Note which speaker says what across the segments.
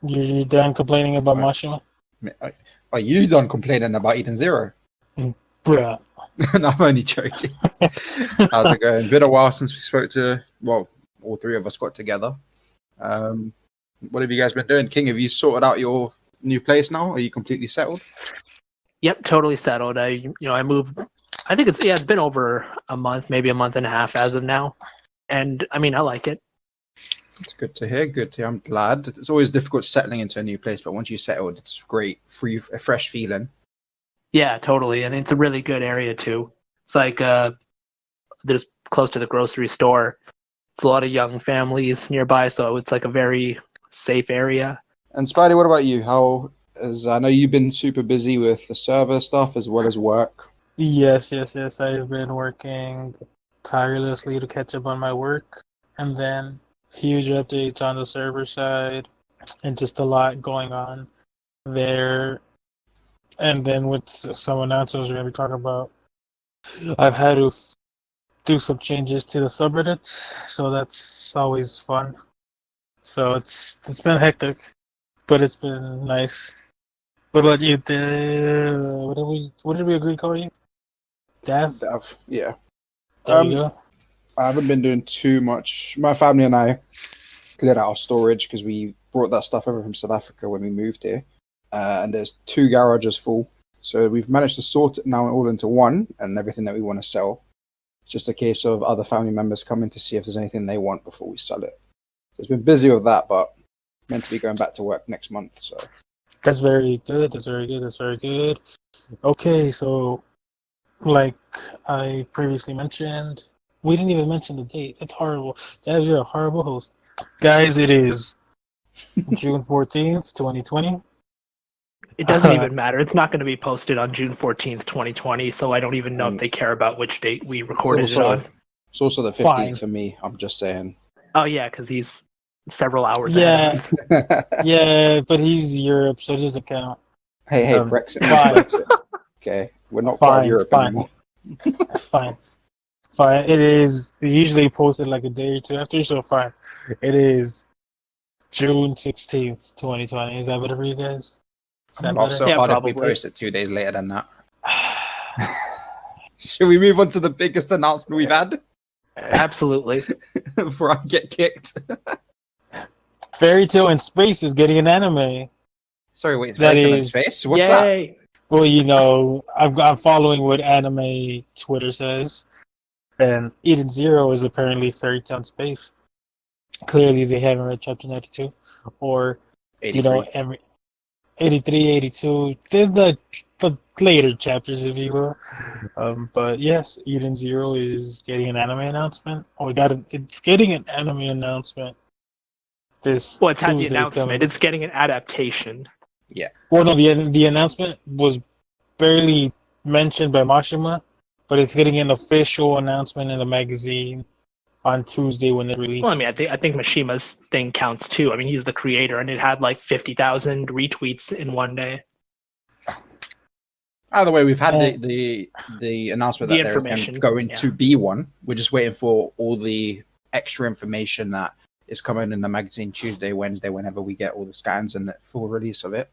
Speaker 1: You're done complaining about
Speaker 2: Right.
Speaker 1: Mashima?
Speaker 2: Are you done complaining about Eden Zero?
Speaker 1: Bruh.
Speaker 2: No, I'm only joking. How's it going? Been a while since we spoke to, well, all three of us got together. What have you guys been doing? King, have you sorted out your new place now? Are you completely settled?
Speaker 3: Yep, totally settled. I moved. I think it's been over a month, maybe a month and a half as of now, and I mean I like it.
Speaker 2: It's good to hear. Good to hear. I'm glad. It's always difficult settling into a new place, but once you settled, it's great, a fresh feeling.
Speaker 3: Yeah, totally, and it's a really good area too. It's like there's close to the grocery store. It's a lot of young families nearby, so it's like a very safe area.
Speaker 2: And Spidey, what about you? I know you've been super busy with the server stuff as well as work.
Speaker 1: Yes. I've been working tirelessly to catch up on my work, and then huge updates on the server side, and just a lot going on there. And then with some announcements we're going to be talking about, I've had to do some changes to the subreddit, so that's always fun. So it's been hectic, but it's been nice. What about you? What did we agree to call you? Dev?
Speaker 2: Yeah.
Speaker 1: There you go.
Speaker 2: I haven't been doing too much. My family and I cleared out our storage because we brought that stuff over from South Africa when we moved here. And there's 2 garages full. So we've managed to sort it now all into one and everything that we want to sell. It's just a case of other family members coming to see if there's anything they want before we sell it. So it's been busy with that, but meant to be going back to work next month. So
Speaker 1: That's very good. That's very good. Okay, so like I previously mentioned, we didn't even mention the date. That's horrible. You're a horrible host. Guys, it is June 14th, 2020.
Speaker 3: It doesn't even matter. It's not going to be posted on June 14th, 2020, so I don't even know if they care about which date we recorded it on.
Speaker 2: It's also the 15th
Speaker 1: Fine.
Speaker 2: for me. I'm just saying.
Speaker 3: Oh yeah, because he's several hours ahead of us.
Speaker 1: Yeah, but he's Europe, so it doesn't count.
Speaker 2: Hey, Brexit.
Speaker 1: Fine.
Speaker 2: Brexit. Okay, we're not part of Europe anymore.
Speaker 1: Fine. It is usually posted like a day or two after, so fine. It is June 16th, 2020. Is that better for you guys?
Speaker 2: Also,
Speaker 3: Yeah,
Speaker 2: hard if we
Speaker 3: probably.
Speaker 2: post it 2 days later than that. Should we move on to the biggest announcement we've had
Speaker 3: Absolutely.
Speaker 2: before I get kicked?
Speaker 1: Fairy Tail in Space is getting an anime.
Speaker 2: Sorry, wait,
Speaker 1: That
Speaker 2: Fairy Tail in
Speaker 1: is-
Speaker 2: Space? What's that?
Speaker 3: Yay!
Speaker 1: Well, you know, I'm following what anime Twitter says, and Eden Zero is apparently Fairy Tail in Space. Clearly, they haven't read Chapter 92, or
Speaker 2: 83.
Speaker 1: 83, 82. They're the later chapters, if you will. But yes, Eden Zero is getting an anime announcement. It's getting an anime announcement this
Speaker 3: Well, it's had the
Speaker 1: Tuesday
Speaker 3: announcement.
Speaker 1: coming.
Speaker 3: It's getting an adaptation.
Speaker 1: Well, no, the announcement was barely mentioned by Mashima, but it's getting an official announcement in the magazine on Tuesday when it releases.
Speaker 3: Well, I mean, I think Mishima's thing counts too. I mean, he's the creator, and it had like 50,000 retweets in one day.
Speaker 2: Either way, we've had the announcement
Speaker 3: The
Speaker 2: that there's
Speaker 3: information,
Speaker 2: going
Speaker 3: yeah.
Speaker 2: to be one. We're just waiting for all the extra information that is coming in the magazine Tuesday, Wednesday, whenever we get all the scans and the full release of it.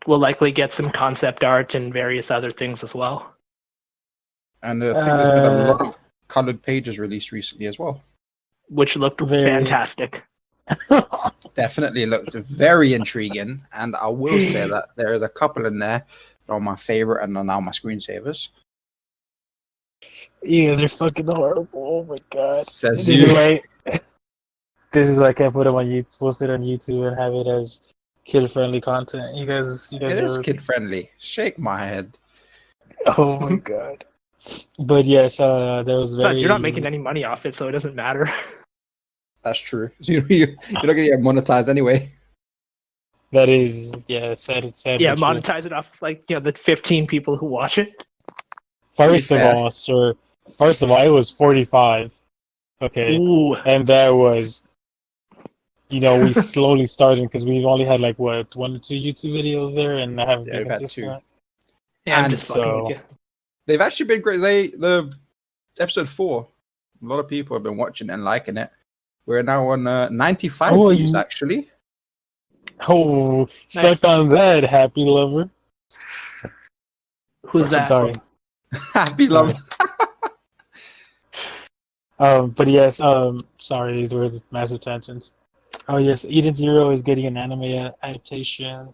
Speaker 3: We'll likely get some concept art and various other things as well.
Speaker 2: And I think there's been a lot of colored pages released recently as well.
Speaker 3: Which looked fantastic.
Speaker 2: Definitely looked very intriguing, and I will say that there is a couple in there that are my favorite and are now my screensavers.
Speaker 1: You guys are fucking horrible. Oh my god.
Speaker 2: Says you.
Speaker 1: This is why I can't put post it on YouTube and have it as kid-friendly content. You guys
Speaker 2: It is kid-friendly. Shake my head.
Speaker 1: Oh my god. But yes, there was
Speaker 3: Besides, you're not making any money off it, so it doesn't matter.
Speaker 2: That's true. You're not going to get monetized anyway.
Speaker 1: That is, sad.
Speaker 3: Yeah, monetize it off like the 15 people who watch it.
Speaker 1: First of all, it was 45. Okay.
Speaker 3: Ooh.
Speaker 1: And that was, we slowly started because we've only had like 1 or 2 YouTube videos there, and I haven't been consistent.
Speaker 3: Yeah, I'm just fucking with you.
Speaker 2: They've actually been great. The episode 4, a lot of people have been watching it and liking it. We're now on 95 views, actually.
Speaker 1: Oh,
Speaker 3: Nice.
Speaker 1: suck on that, happy lover.
Speaker 3: Who's that?
Speaker 1: Sorry,
Speaker 2: Happy
Speaker 1: sorry.
Speaker 2: love.
Speaker 1: But yes, sorry, there was massive tangents. Oh yes, Eden Zero is getting an anime adaptation.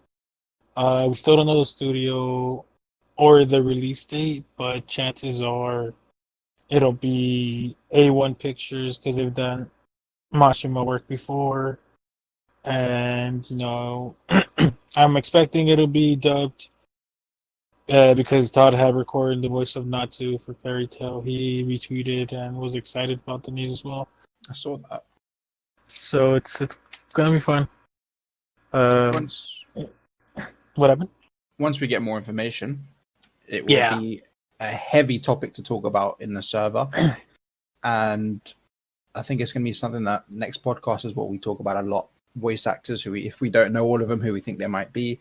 Speaker 1: We still don't know the studio or the release date, but chances are it'll be A1 Pictures because they've done Mashima work before, and I'm expecting it'll be dubbed. Because Todd had recorded the voice of Natsu for Fairy Tail, he retweeted and was excited about the news as well.
Speaker 2: I saw that.
Speaker 1: So it's gonna be fun.
Speaker 2: Once
Speaker 1: What happened?
Speaker 2: once we get more information, it will
Speaker 3: Yeah.
Speaker 2: be a heavy topic to talk about in the server, and I think it's going to be something that next podcast is what we talk about a lot. Voice actors who, if we don't know all of them, who we think they might be,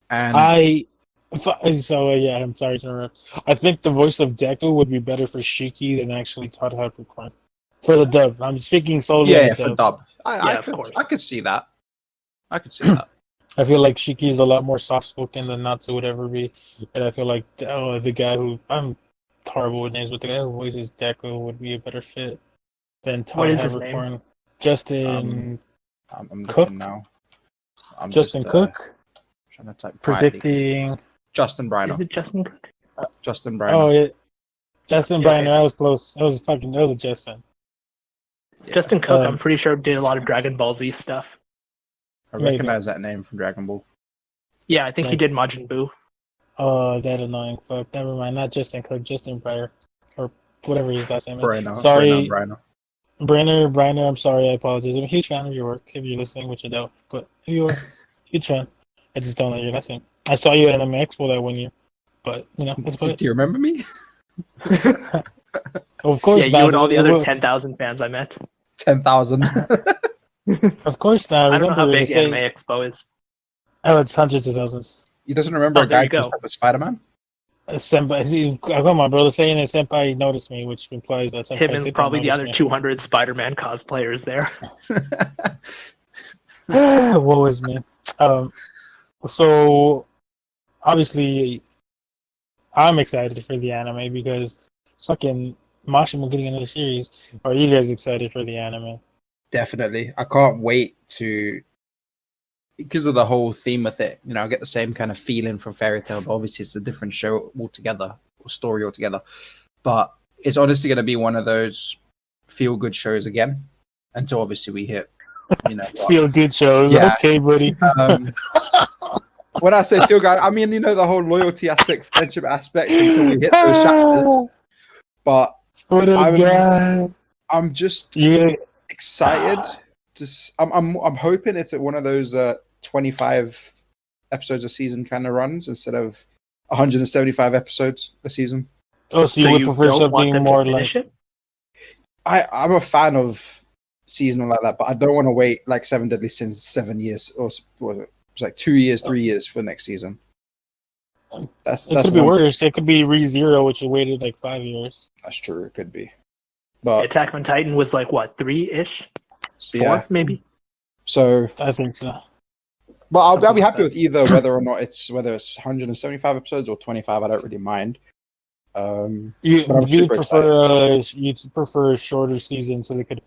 Speaker 2: and
Speaker 1: Yeah, I'm sorry to interrupt. I think the voice of Deku would be better for Shiki than actually Todd had recorded for the dub. I'm speaking solely on the
Speaker 2: for
Speaker 1: dub.
Speaker 2: dub,
Speaker 3: Of course.
Speaker 2: I could see that. I could see that.
Speaker 1: I feel like Shiki is a lot more soft spoken than Natsu would ever be, and I feel like the guy who I'm horrible with names, but the guy who voices Deku would be a better fit than
Speaker 3: What
Speaker 1: Todd
Speaker 3: is his name?
Speaker 1: Havercorn. Justin
Speaker 2: I'm
Speaker 1: Cook.
Speaker 2: looking now. I'm
Speaker 1: Justin
Speaker 2: just
Speaker 1: Cook
Speaker 2: trying to type quietly.
Speaker 1: predicting.
Speaker 2: Justin Briner.
Speaker 3: Is it Justin Cook?
Speaker 2: Justin
Speaker 1: Oh,
Speaker 2: Briner.
Speaker 1: yeah, Justin
Speaker 3: Yeah,
Speaker 1: Briner.
Speaker 3: okay.
Speaker 1: That was close. That was a Justin.
Speaker 2: Yeah.
Speaker 3: Justin Cook, I'm pretty sure did a lot of Dragon Ball Z stuff.
Speaker 2: I
Speaker 1: maybe.
Speaker 2: recognize that name from Dragon Ball.
Speaker 3: Yeah, I think he
Speaker 1: Like-
Speaker 3: did Majin Buu.
Speaker 1: Oh, that annoying fuck. Never mind. Not Justin Cook. Justin Breyer, or whatever his last name is.
Speaker 2: Briner.
Speaker 1: Sorry,
Speaker 2: Briner.
Speaker 1: Briner. I'm sorry. I apologize. I'm a huge fan of your work. If you're listening, which I doubt, but if you are, huge fan. I just don't know your last name. I saw you at Anime Expo that 1 year, but that's about it.
Speaker 2: Do you remember me?
Speaker 1: Of course
Speaker 3: Yeah,
Speaker 1: not.
Speaker 3: you and all the other 10,000 fans I met.
Speaker 2: 10,000.
Speaker 1: Of course not.
Speaker 3: I don't know how
Speaker 1: Remember,
Speaker 3: big
Speaker 1: they say,
Speaker 3: Anime Expo is.
Speaker 1: Oh, it's hundreds of thousands.
Speaker 2: You doesn't remember
Speaker 3: Oh,
Speaker 2: a
Speaker 3: there
Speaker 2: guy
Speaker 3: you go.
Speaker 2: dressed up as Spider-Man?
Speaker 1: Senpai, come on, bro. They're saying that Senpai noticed me, which implies that Senpai
Speaker 3: Him and
Speaker 1: did
Speaker 3: probably
Speaker 1: not
Speaker 3: the
Speaker 1: notice
Speaker 3: other
Speaker 1: me.
Speaker 3: 200 Spider-Man cosplayers there.
Speaker 1: Woe is me. So obviously, I'm excited for the anime because fucking Mashima getting another series. Are you guys excited for the anime?
Speaker 2: Definitely. I can't wait to, because of the whole theme with it. I get the same kind of feeling from Fairy Tail, but obviously it's a different show altogether, or story altogether. But it's honestly going to be one of those feel-good shows again, until obviously we hit,
Speaker 1: Feel good shows.
Speaker 2: Yeah.
Speaker 1: Okay, buddy.
Speaker 2: When I say feel good, I mean the whole loyalty aspect, friendship aspect, until we hit those chapters. But
Speaker 1: What a guy.
Speaker 2: I'm just
Speaker 1: Yeah.
Speaker 2: excited. I'm hoping it's at one of those 25 episodes a season kind of runs instead of 175 episodes a season.
Speaker 1: Oh, so you would prefer
Speaker 3: don't want
Speaker 1: something
Speaker 3: them
Speaker 1: more
Speaker 3: to finish
Speaker 1: like?
Speaker 3: it?
Speaker 2: I'm a fan of seasonal like that, but I don't want to wait like Seven Deadly Sins 7 years, or what was it? It's like 2 years, 3 years for next season. That's
Speaker 1: It could be
Speaker 2: one.
Speaker 1: worse. It could be ReZero, which waited like 5 years.
Speaker 2: That's true. It could be, but
Speaker 3: Attack on Titan was like, what, 3-ish? 4,
Speaker 2: yeah.
Speaker 3: maybe?
Speaker 2: So,
Speaker 1: I think so.
Speaker 2: but I'll be
Speaker 3: Something
Speaker 2: happy
Speaker 3: like
Speaker 2: with either, whether it's 175 episodes or 25. I don't really mind. But I'm
Speaker 1: You'd
Speaker 2: super
Speaker 1: prefer a shorter season so they could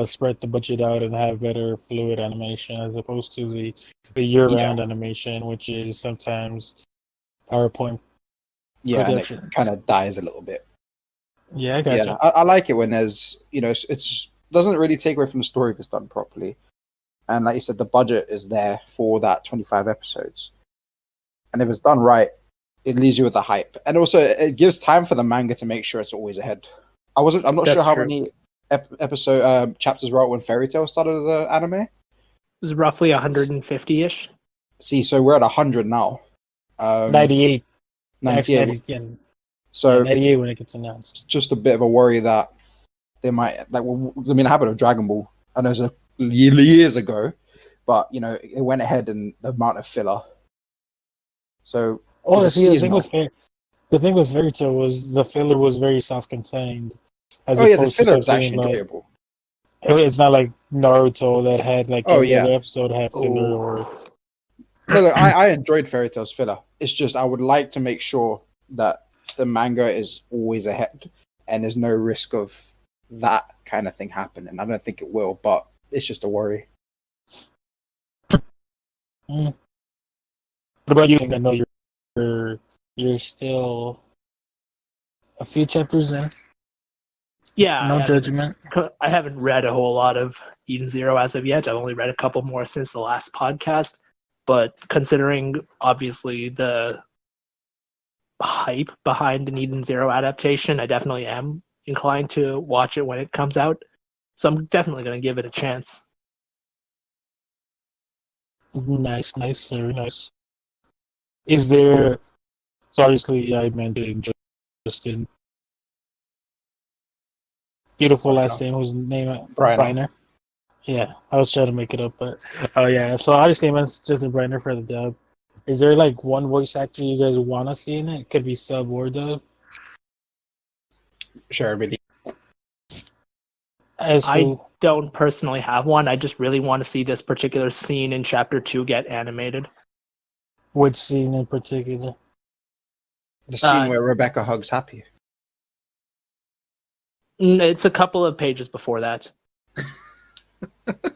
Speaker 1: spread the budget out and have better fluid animation as opposed to the year-round animation, which is sometimes PowerPoint
Speaker 2: yeah, and
Speaker 1: production.
Speaker 2: it kind of dies a little bit.
Speaker 1: Yeah, I gotcha.
Speaker 2: Yeah, I like it when there's it's doesn't really take away from the story if it's done properly, and like you said, the budget is there for that 25 episodes, and if it's done right, it leaves you with the hype, and also it gives time for the manga to make sure it's always ahead. I'm not sure
Speaker 3: That's
Speaker 2: how
Speaker 3: true.
Speaker 2: many episode chapters were out when Fairy Tail started as an anime.
Speaker 3: It was roughly 150-ish.
Speaker 2: See, so we're at 100 now.
Speaker 1: 98.
Speaker 2: 98.
Speaker 1: 90,
Speaker 2: So
Speaker 1: 98 when it gets announced.
Speaker 2: just a bit of a worry that they might it happened with Dragon Ball. I know it was years ago, but it went ahead in the amount of filler. So
Speaker 1: Oh,
Speaker 2: it's
Speaker 1: see, the
Speaker 2: seasonal.
Speaker 1: thing with Fairy Tail was the filler was very self-contained.
Speaker 2: The filler is
Speaker 1: something
Speaker 2: actually enjoyable.
Speaker 1: It's not like Naruto that had like
Speaker 2: Oh,
Speaker 1: every
Speaker 2: yeah.
Speaker 1: other episode had filler, or
Speaker 2: No, look, I enjoyed Fairy Tail's filler. It's just I would like to make sure that the manga is always ahead, and there's no risk of that kind of thing happening. I don't think it will, but it's just a worry.
Speaker 1: What about you? I know you're still a few chapters in.
Speaker 3: Yeah,
Speaker 1: No judgment.
Speaker 3: I haven't read a whole lot of Eden Zero as of yet. I've only read a couple more since the last podcast. But considering, obviously, the hype behind an Eden Zero adaptation, I definitely am inclined to watch it when it comes out. So I'm definitely going to give it a chance.
Speaker 1: Nice, very nice. Is there? So obviously, I mentioned Justin. Beautiful last name. Whose name? Briner. Yeah, I was trying to make it up, but oh yeah. So obviously, it's Justin Briner for the dub. Is there like one voice actor you guys want to see in it? Could be sub or dub.
Speaker 2: Sure, really.
Speaker 3: I don't personally have one. I just really want to see this particular scene in Chapter 2 get animated.
Speaker 1: Which scene in particular?
Speaker 2: The scene where Rebecca hugs Happy.
Speaker 3: It's a couple of pages before that.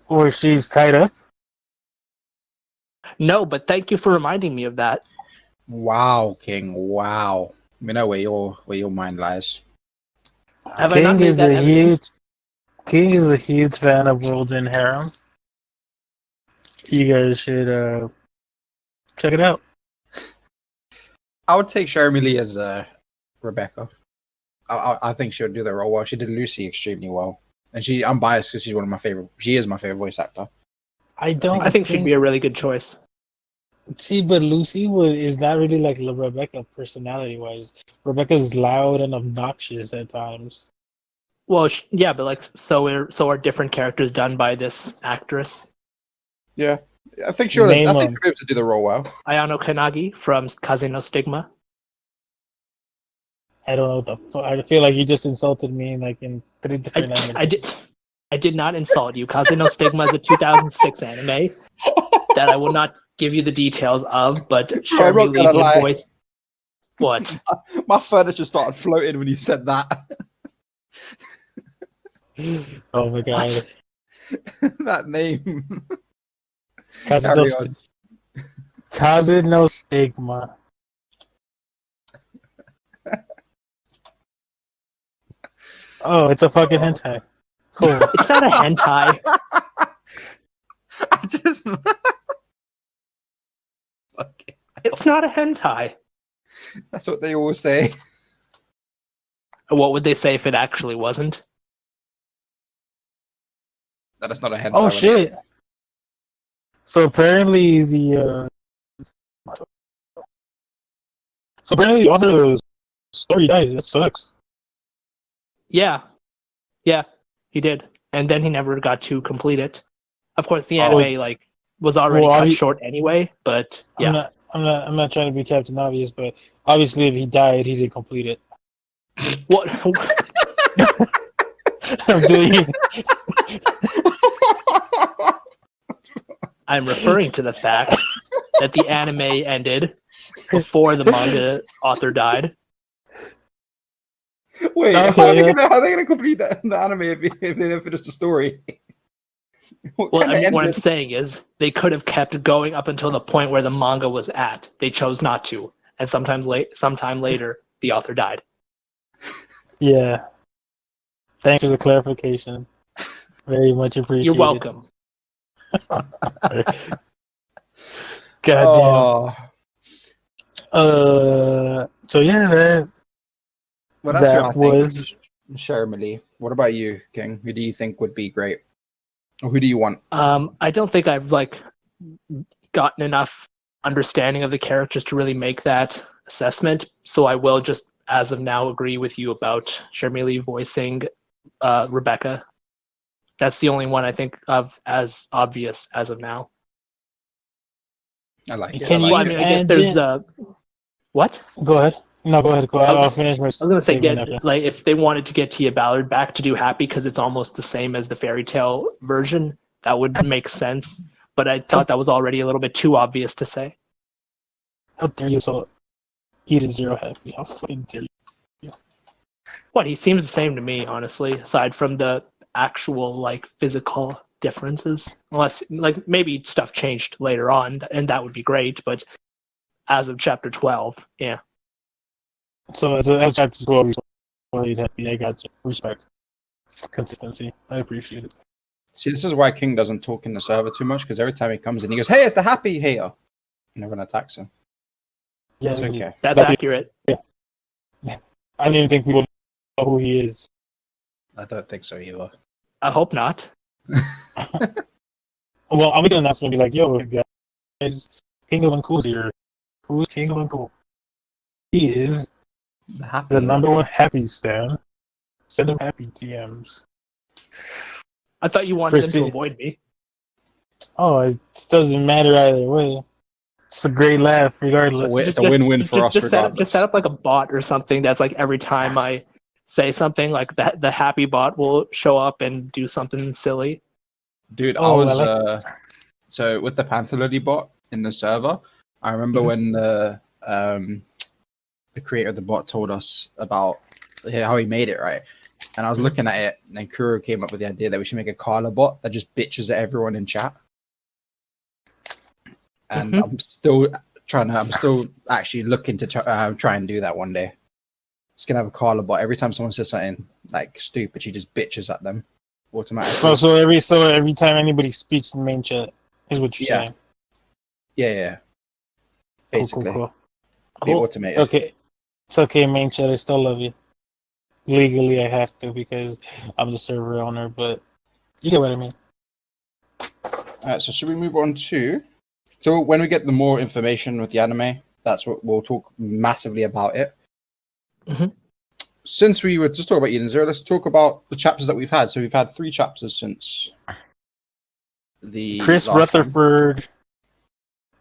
Speaker 1: Or she's tied up?
Speaker 3: No, but thank you for reminding me of that.
Speaker 2: Wow, King. Wow. We know where your mind lies.
Speaker 3: Have I not made that evident?
Speaker 1: King is a huge fan of Golden Harem. You guys should check it out.
Speaker 2: I would take Jeremy Lee as Rebecca. I think she'll do the role well. She did Lucy extremely well, and I'm biased because she's one of my favorite. She is my favorite voice actor.
Speaker 3: I think she'd be a really good choice.
Speaker 1: See, but Lucy is not really like Rebecca personality-wise. Rebecca's loud and obnoxious at times.
Speaker 3: Well, yeah, but like, so are different characters done by this actress?
Speaker 2: Yeah, I think she'll be able to do the role well.
Speaker 3: Ayano Kanagi from Kaze no Stigma.
Speaker 1: I don't know what the fuck. I feel like you just insulted me in 3 different animes.
Speaker 3: I did not insult you. Kaze no Stigma is a 2006 anime that I will not give you the details of, but Jeremy Lee did voice. What?
Speaker 2: My furniture started floating when you said that.
Speaker 1: Oh my god.
Speaker 2: That name.
Speaker 1: Kaze no Stigma. Oh, it's a fucking hentai. Cool.
Speaker 3: It's not a hentai.
Speaker 2: I just.
Speaker 3: It's not a hentai.
Speaker 2: That's what they always say.
Speaker 3: What would they say if it actually wasn't?
Speaker 2: That it's not a hentai.
Speaker 1: Oh shit! So apparently the author of the story died. That sucks.
Speaker 3: Yeah, he did, and then he never got to complete it. Of course, the anime was already cut short anyway. But yeah,
Speaker 1: I'm not trying to be Captain Obvious, but obviously, if he died, he didn't complete it.
Speaker 3: What?
Speaker 1: I'm doing.
Speaker 3: I'm referring to the fact that the anime ended before the manga author died.
Speaker 2: Wait,
Speaker 1: okay,
Speaker 2: how are they gonna complete the anime if they didn't finish the story?
Speaker 3: What I'm saying is they could have kept going up until the point where the manga was at. They chose not to, and sometime later, the author died.
Speaker 1: Yeah. Thanks for the clarification. Very much appreciated.
Speaker 3: You're welcome.
Speaker 1: Goddamn. So yeah, that was
Speaker 2: Shermily. What about you, King? Who do you think would be great? Or who do you want?
Speaker 3: I don't think I've gotten enough understanding of the characters to really make that assessment. So I will just, as of now, agree with you about Shermily voicing Rebecca. That's the only one I think of as obvious as of now.
Speaker 2: I like it.
Speaker 3: I guess there's what?
Speaker 1: Go ahead. No, go ahead. I'll finish my.
Speaker 3: I was gonna say, if they wanted to get Tia Ballard back to do Happy, because it's almost the same as the fairy tale version, that would make sense. but I thought that was already a little bit too obvious to say.
Speaker 1: How dare you so eat a zero happy? How fucking dare you?
Speaker 3: What, he seems the same to me, honestly, aside from the actual like physical differences. Unless like maybe stuff changed later on, and that would be great, but as of chapter 12, yeah.
Speaker 1: So as chapter 12, he's so eat happy. I got you. Respect. Consistency. I appreciate it.
Speaker 2: See, this is why King doesn't talk in the server too much, because every time he comes in, he goes, "Hey, it's the happy here," and everyone attacks him.
Speaker 1: Yeah,
Speaker 2: It's okay.
Speaker 3: That's accurate.
Speaker 1: I don't even think people know who he is.
Speaker 2: I don't think so either.
Speaker 3: I hope not.
Speaker 1: Well, I'm gonna announce and be like, "Yo, guys, King of Uncool's here. Who's King of Uncool? He is
Speaker 2: The happy
Speaker 1: the
Speaker 2: hero.
Speaker 1: number one happy stan. Send him happy DMs."
Speaker 3: I thought you wanted them to
Speaker 1: Proceed.
Speaker 3: avoid me.
Speaker 1: Oh, it doesn't matter either way. It's a great laugh, regardless.
Speaker 2: It's a win-win for us,
Speaker 3: Just
Speaker 2: regardless.
Speaker 3: set up like a bot or something that's like every time I say something, like that, the happy bot will show up and do something silly.
Speaker 2: Dude,
Speaker 1: Oh,
Speaker 2: I was
Speaker 1: I like
Speaker 2: so with the Panther Lily bot in the server. I remember when the creator of the bot told us about how he made it, right? And I was looking at it, and then Kuro came up with the idea that we should make a Carla bot that just bitches at everyone in chat. And I'm still actually looking to try and do that one day. It's gonna have a Carla bot. Every time someone says something like stupid, she just bitches at them automatically.
Speaker 1: So every time anybody speaks in main chat is what you're saying.
Speaker 2: Yeah. Basically,
Speaker 1: Cool.
Speaker 2: be automated.
Speaker 1: It's okay, main chat. I still love you. Legally, I have to because I'm the server owner, but you get what I mean.
Speaker 2: Alright, so should we move on to? So when we get the more information with the anime, that's what we'll talk massively about it.
Speaker 3: Mhm.
Speaker 2: Since we were just talking about Eden Zero, let's talk about the chapters that we've had. So we've had 3 chapters since the
Speaker 1: Chris
Speaker 2: last one.
Speaker 1: Rutherford,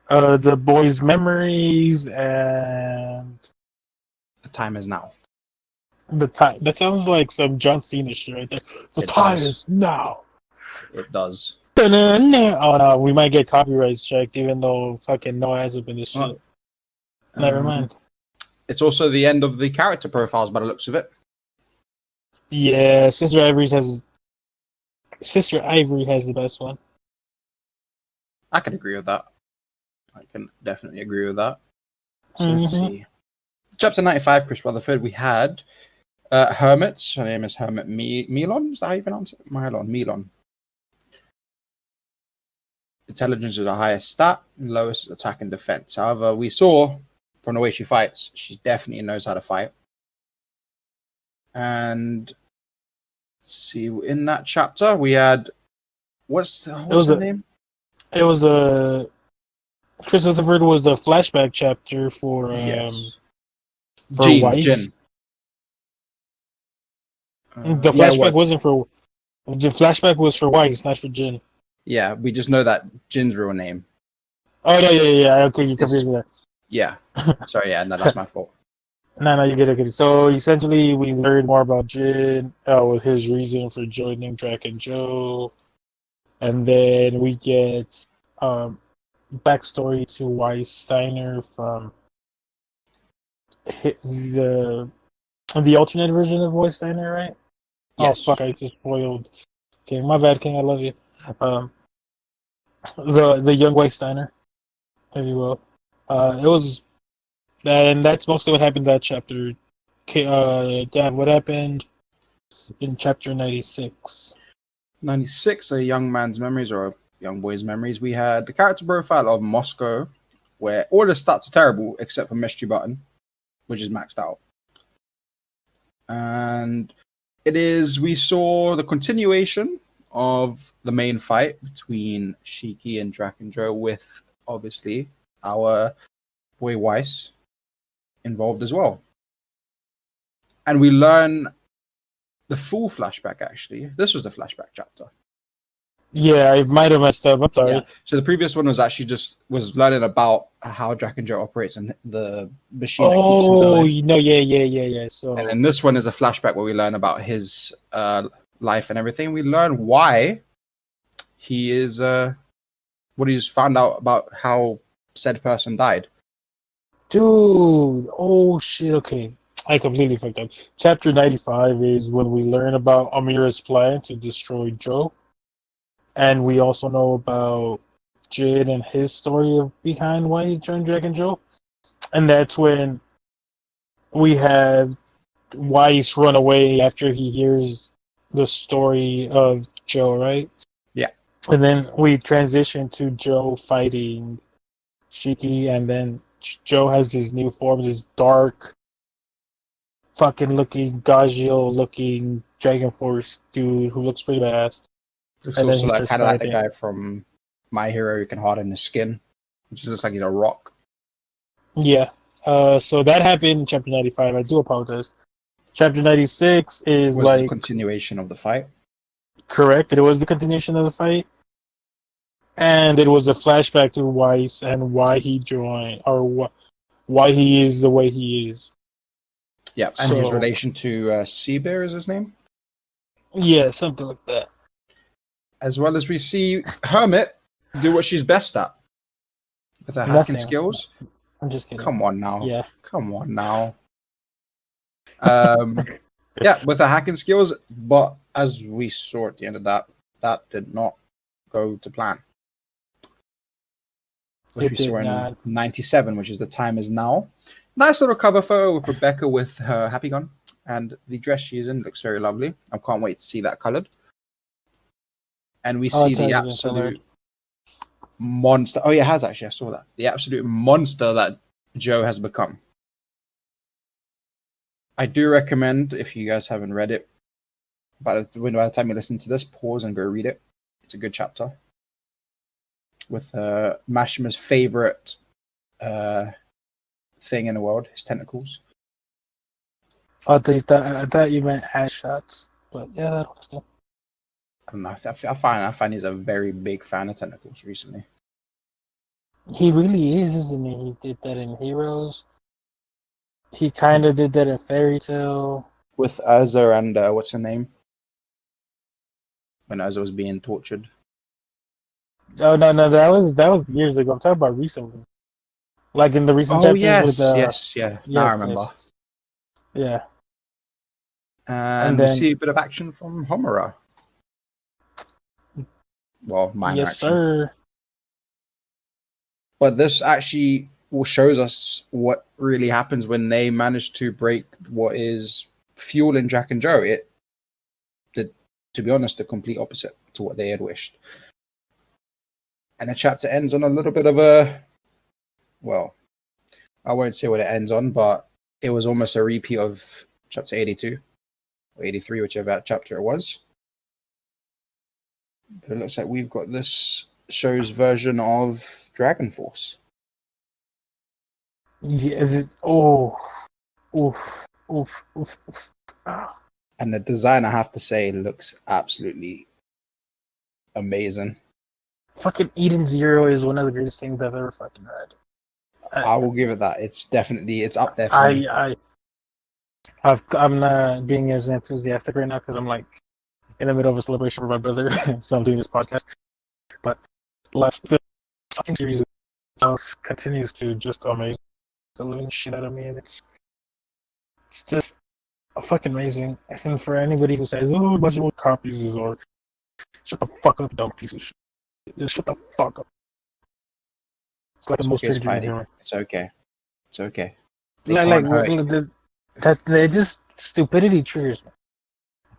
Speaker 1: the boys' memories, and
Speaker 2: The time is now.
Speaker 1: the time. That sounds like some John Cena shit right there. The
Speaker 2: It
Speaker 1: time
Speaker 2: does.
Speaker 1: is now.
Speaker 2: It does.
Speaker 1: Da-na-na. Oh no, we might get copyright checked, even though fucking no hands up in this shit. Never mind.
Speaker 2: It's also the end of the character profiles by the looks of it.
Speaker 1: Yeah, Sister Ivory has the best one.
Speaker 2: I can agree with that. I can definitely agree with that. So let's see. Chapter 95, Chris Rutherford, we had Hermit. Her name is Hermit Melon. Is that how you pronounce it? Melon. Intelligence is the highest stat, and lowest is attack and defense. However, we saw from the way she fights, she definitely knows how to fight. And let's see, in that chapter, we had what's her name?
Speaker 1: It was Chris Rutherford was the flashback chapter for Weiss.
Speaker 2: Jin.
Speaker 1: The flashback wasn't for. The flashback was for Weiss, not for Jin.
Speaker 2: Yeah, we just know that Jin's real name.
Speaker 1: Oh no, yeah. Okay, you confused me there.
Speaker 2: Yeah. Sorry, yeah, no, that's my fault.
Speaker 1: No, you get it. So essentially, we learned more about Jin, his reason for joining Drac and Joe, and then we get backstory to Weiss Steiner from the alternate version of Weiss Steiner, right?
Speaker 2: Yes.
Speaker 1: Oh fuck! I just spoiled. Okay, my bad, King. I love you. The young Weiss Steiner, if you will. It was, and that's mostly what happened in that chapter. Dad, what happened in chapter 96?
Speaker 2: 96, a young man's memories or a young boy's memories. We had the character profile of Moscow, where all the stats are terrible except for Mystery Button, which is maxed out. And we saw the continuation of the main fight between Shiki and Drac and Joe, with obviously our boy Weiss involved as well. And we learn the full flashback, actually. This was the flashback chapter.
Speaker 1: Yeah, I might have messed up. I'm sorry.
Speaker 2: Yeah. So the previous one was actually was learning about how Drac and Joe operates and the machine that keeps him going.
Speaker 1: No, yeah. So,
Speaker 2: and then this one is a flashback where we learn about his life and everything. We learn why he is what he's found out about how said person died.
Speaker 1: Dude, oh shit, okay. I completely fucked up. Chapter 95 is when we learn about Amira's plan to destroy Joe. And we also know about Jid and his story of behind why he turned Dragon Joe. And that's when we have Weiss run away after he hears the story of Joe, right?
Speaker 2: Yeah.
Speaker 1: And then we transition to Joe fighting Shiki, and then Joe has his new form, this dark, fucking looking, Gagio looking Dragon Force dude who looks pretty badass.
Speaker 2: Looks
Speaker 1: And then
Speaker 2: also
Speaker 1: he
Speaker 2: like
Speaker 1: starts
Speaker 2: kind of like the
Speaker 1: fighting.
Speaker 2: guy from My Hero who can harden his skin, which just looks like he's a rock.
Speaker 1: Yeah. So that happened in chapter 95. I do apologize. Chapter 96 is
Speaker 2: Was the
Speaker 1: like
Speaker 2: continuation of the fight.
Speaker 1: correct. It was the continuation of the fight. And it was a flashback to Weiss and why he joined, or why he is the way he is.
Speaker 2: Yeah, and his
Speaker 1: So,
Speaker 2: relation to Seabear is his name.
Speaker 1: yeah, something like that.
Speaker 2: As well as we see Hermit do what she's best at with her hacking
Speaker 1: Nothing.
Speaker 2: skills.
Speaker 1: I'm just kidding.
Speaker 2: Come on now.
Speaker 1: Yeah.
Speaker 2: Come on now. Yeah, with her hacking skills, but as we saw at the end of that did not go to plan. Which
Speaker 1: It
Speaker 2: we
Speaker 1: did
Speaker 2: saw in
Speaker 1: not.
Speaker 2: 97, which is the time is now. Nice little cover photo with Rebecca with her happy gun, and the dress she's in looks very lovely. I can't wait to see that colored. And we see the absolute monster. Oh, yeah, it has actually. I saw that. The absolute monster that Joe has become. I do recommend, if you guys haven't read it, by the time you listen to this, pause and go read it. It's a good chapter. With Mashima's favorite thing in the world, his tentacles.
Speaker 1: I thought you meant ass shots, but yeah, that was still.
Speaker 2: I don't know. I find he's a very big fan of tentacles recently.
Speaker 1: He really is, isn't he? He did that in Heroes. He kind of did that in Fairy Tail.
Speaker 2: With Urza and what's her name? When Urza was being tortured.
Speaker 1: Oh no, that was years ago. I'm talking about recently, like in the recent
Speaker 2: Oh
Speaker 1: chapters with
Speaker 2: yes. Now I remember.
Speaker 1: Yeah.
Speaker 2: And
Speaker 1: then
Speaker 2: we see a bit of action from Homura. Well, minor
Speaker 1: yes,
Speaker 2: action.
Speaker 1: sir.
Speaker 2: But this actually shows us what really happens when they manage to break what is fueling Jack and Joe. It did, to be honest, the complete opposite to what they had wished. And the chapter ends on a little bit of a, well, I won't say what it ends on, but it was almost a repeat of chapter 82 or 83, whichever chapter it was. But it looks like we've got this show's version of Dragon Force.
Speaker 1: Yeah. Oof. Ah.
Speaker 2: And the design, I have to say, looks absolutely amazing.
Speaker 1: Fucking Eden Zero is one of the greatest things I've ever fucking read.
Speaker 2: I will give it that. It's up there for me.
Speaker 1: I'm not being as enthusiastic right now because I'm like in the middle of a celebration for my brother, so I'm doing this podcast. But like the fucking series itself continues to just amaze the living shit out of me, and it's just fucking amazing. I think for anybody who says, "Oh, a bunch of copies is art," shut the fuck up, dumb piece of shit. Just shut the fuck up. It's like
Speaker 2: It's
Speaker 1: the most
Speaker 2: okay,
Speaker 1: triggering
Speaker 2: Spidey.
Speaker 1: humor.
Speaker 2: It's okay. It's okay. They
Speaker 1: Like
Speaker 2: can't hurt you.
Speaker 1: that they just stupidity triggers me.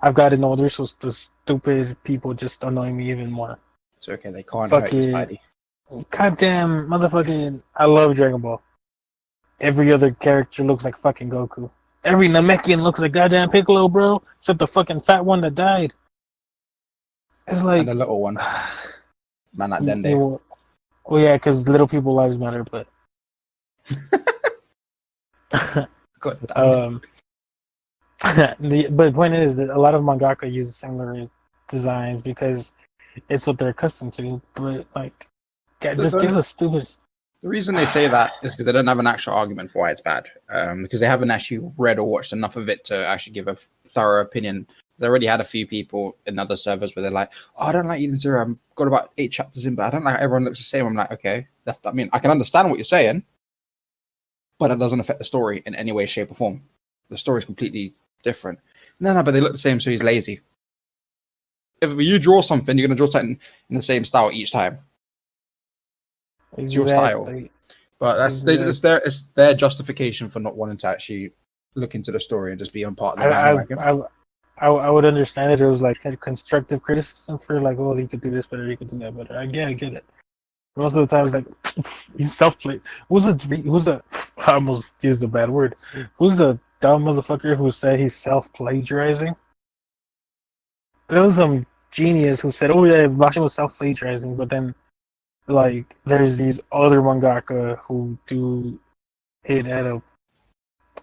Speaker 1: I've gotten older, so the stupid people just annoy me even more.
Speaker 2: It's okay. They can't hurt you,
Speaker 1: Fucking
Speaker 2: Spidey.
Speaker 1: goddamn motherfucking! I love Dragon Ball. Every other character looks like fucking Goku. Every Namekian looks like goddamn Piccolo, bro. Except the fucking fat one that died. It's like
Speaker 2: And the little one. Man, that Dende.
Speaker 1: well, yeah, because little people lives matter, but
Speaker 2: God damn it.
Speaker 1: but the point is that a lot of mangaka use similar designs because it's what they're accustomed to. But like, just give us stupid.
Speaker 2: The reason they say that is because they don't have an actual argument for why it's bad. Because they haven't actually read or watched enough of it to actually give a thorough opinion. They already had a few people in other servers where they're like, "Oh, I don't like Eden Zero. I've got about 8 chapters in, but I don't like how everyone looks the same." I'm like, okay, I mean, I can understand what you're saying, but it doesn't affect the story in any way, shape, or form. The story is completely different. No, but they look the same, so he's lazy. If you draw something, you're going to draw something in the same style each time. It's your style.
Speaker 1: Exactly.
Speaker 2: But it's their justification for not wanting to actually look into the story and just be on part of the bandwagon.
Speaker 1: I would understand it. It was like a constructive criticism for like, oh, he could do this better, he could do that better. I get it. Most of the time, it's like he's self-played. Who's the? I almost used a bad word. Who's the dumb motherfucker who said he's self-plagiarizing? There was some genius who said, "Oh yeah, Bashin was self-plagiarizing," but then like there's these other mangaka who do it at a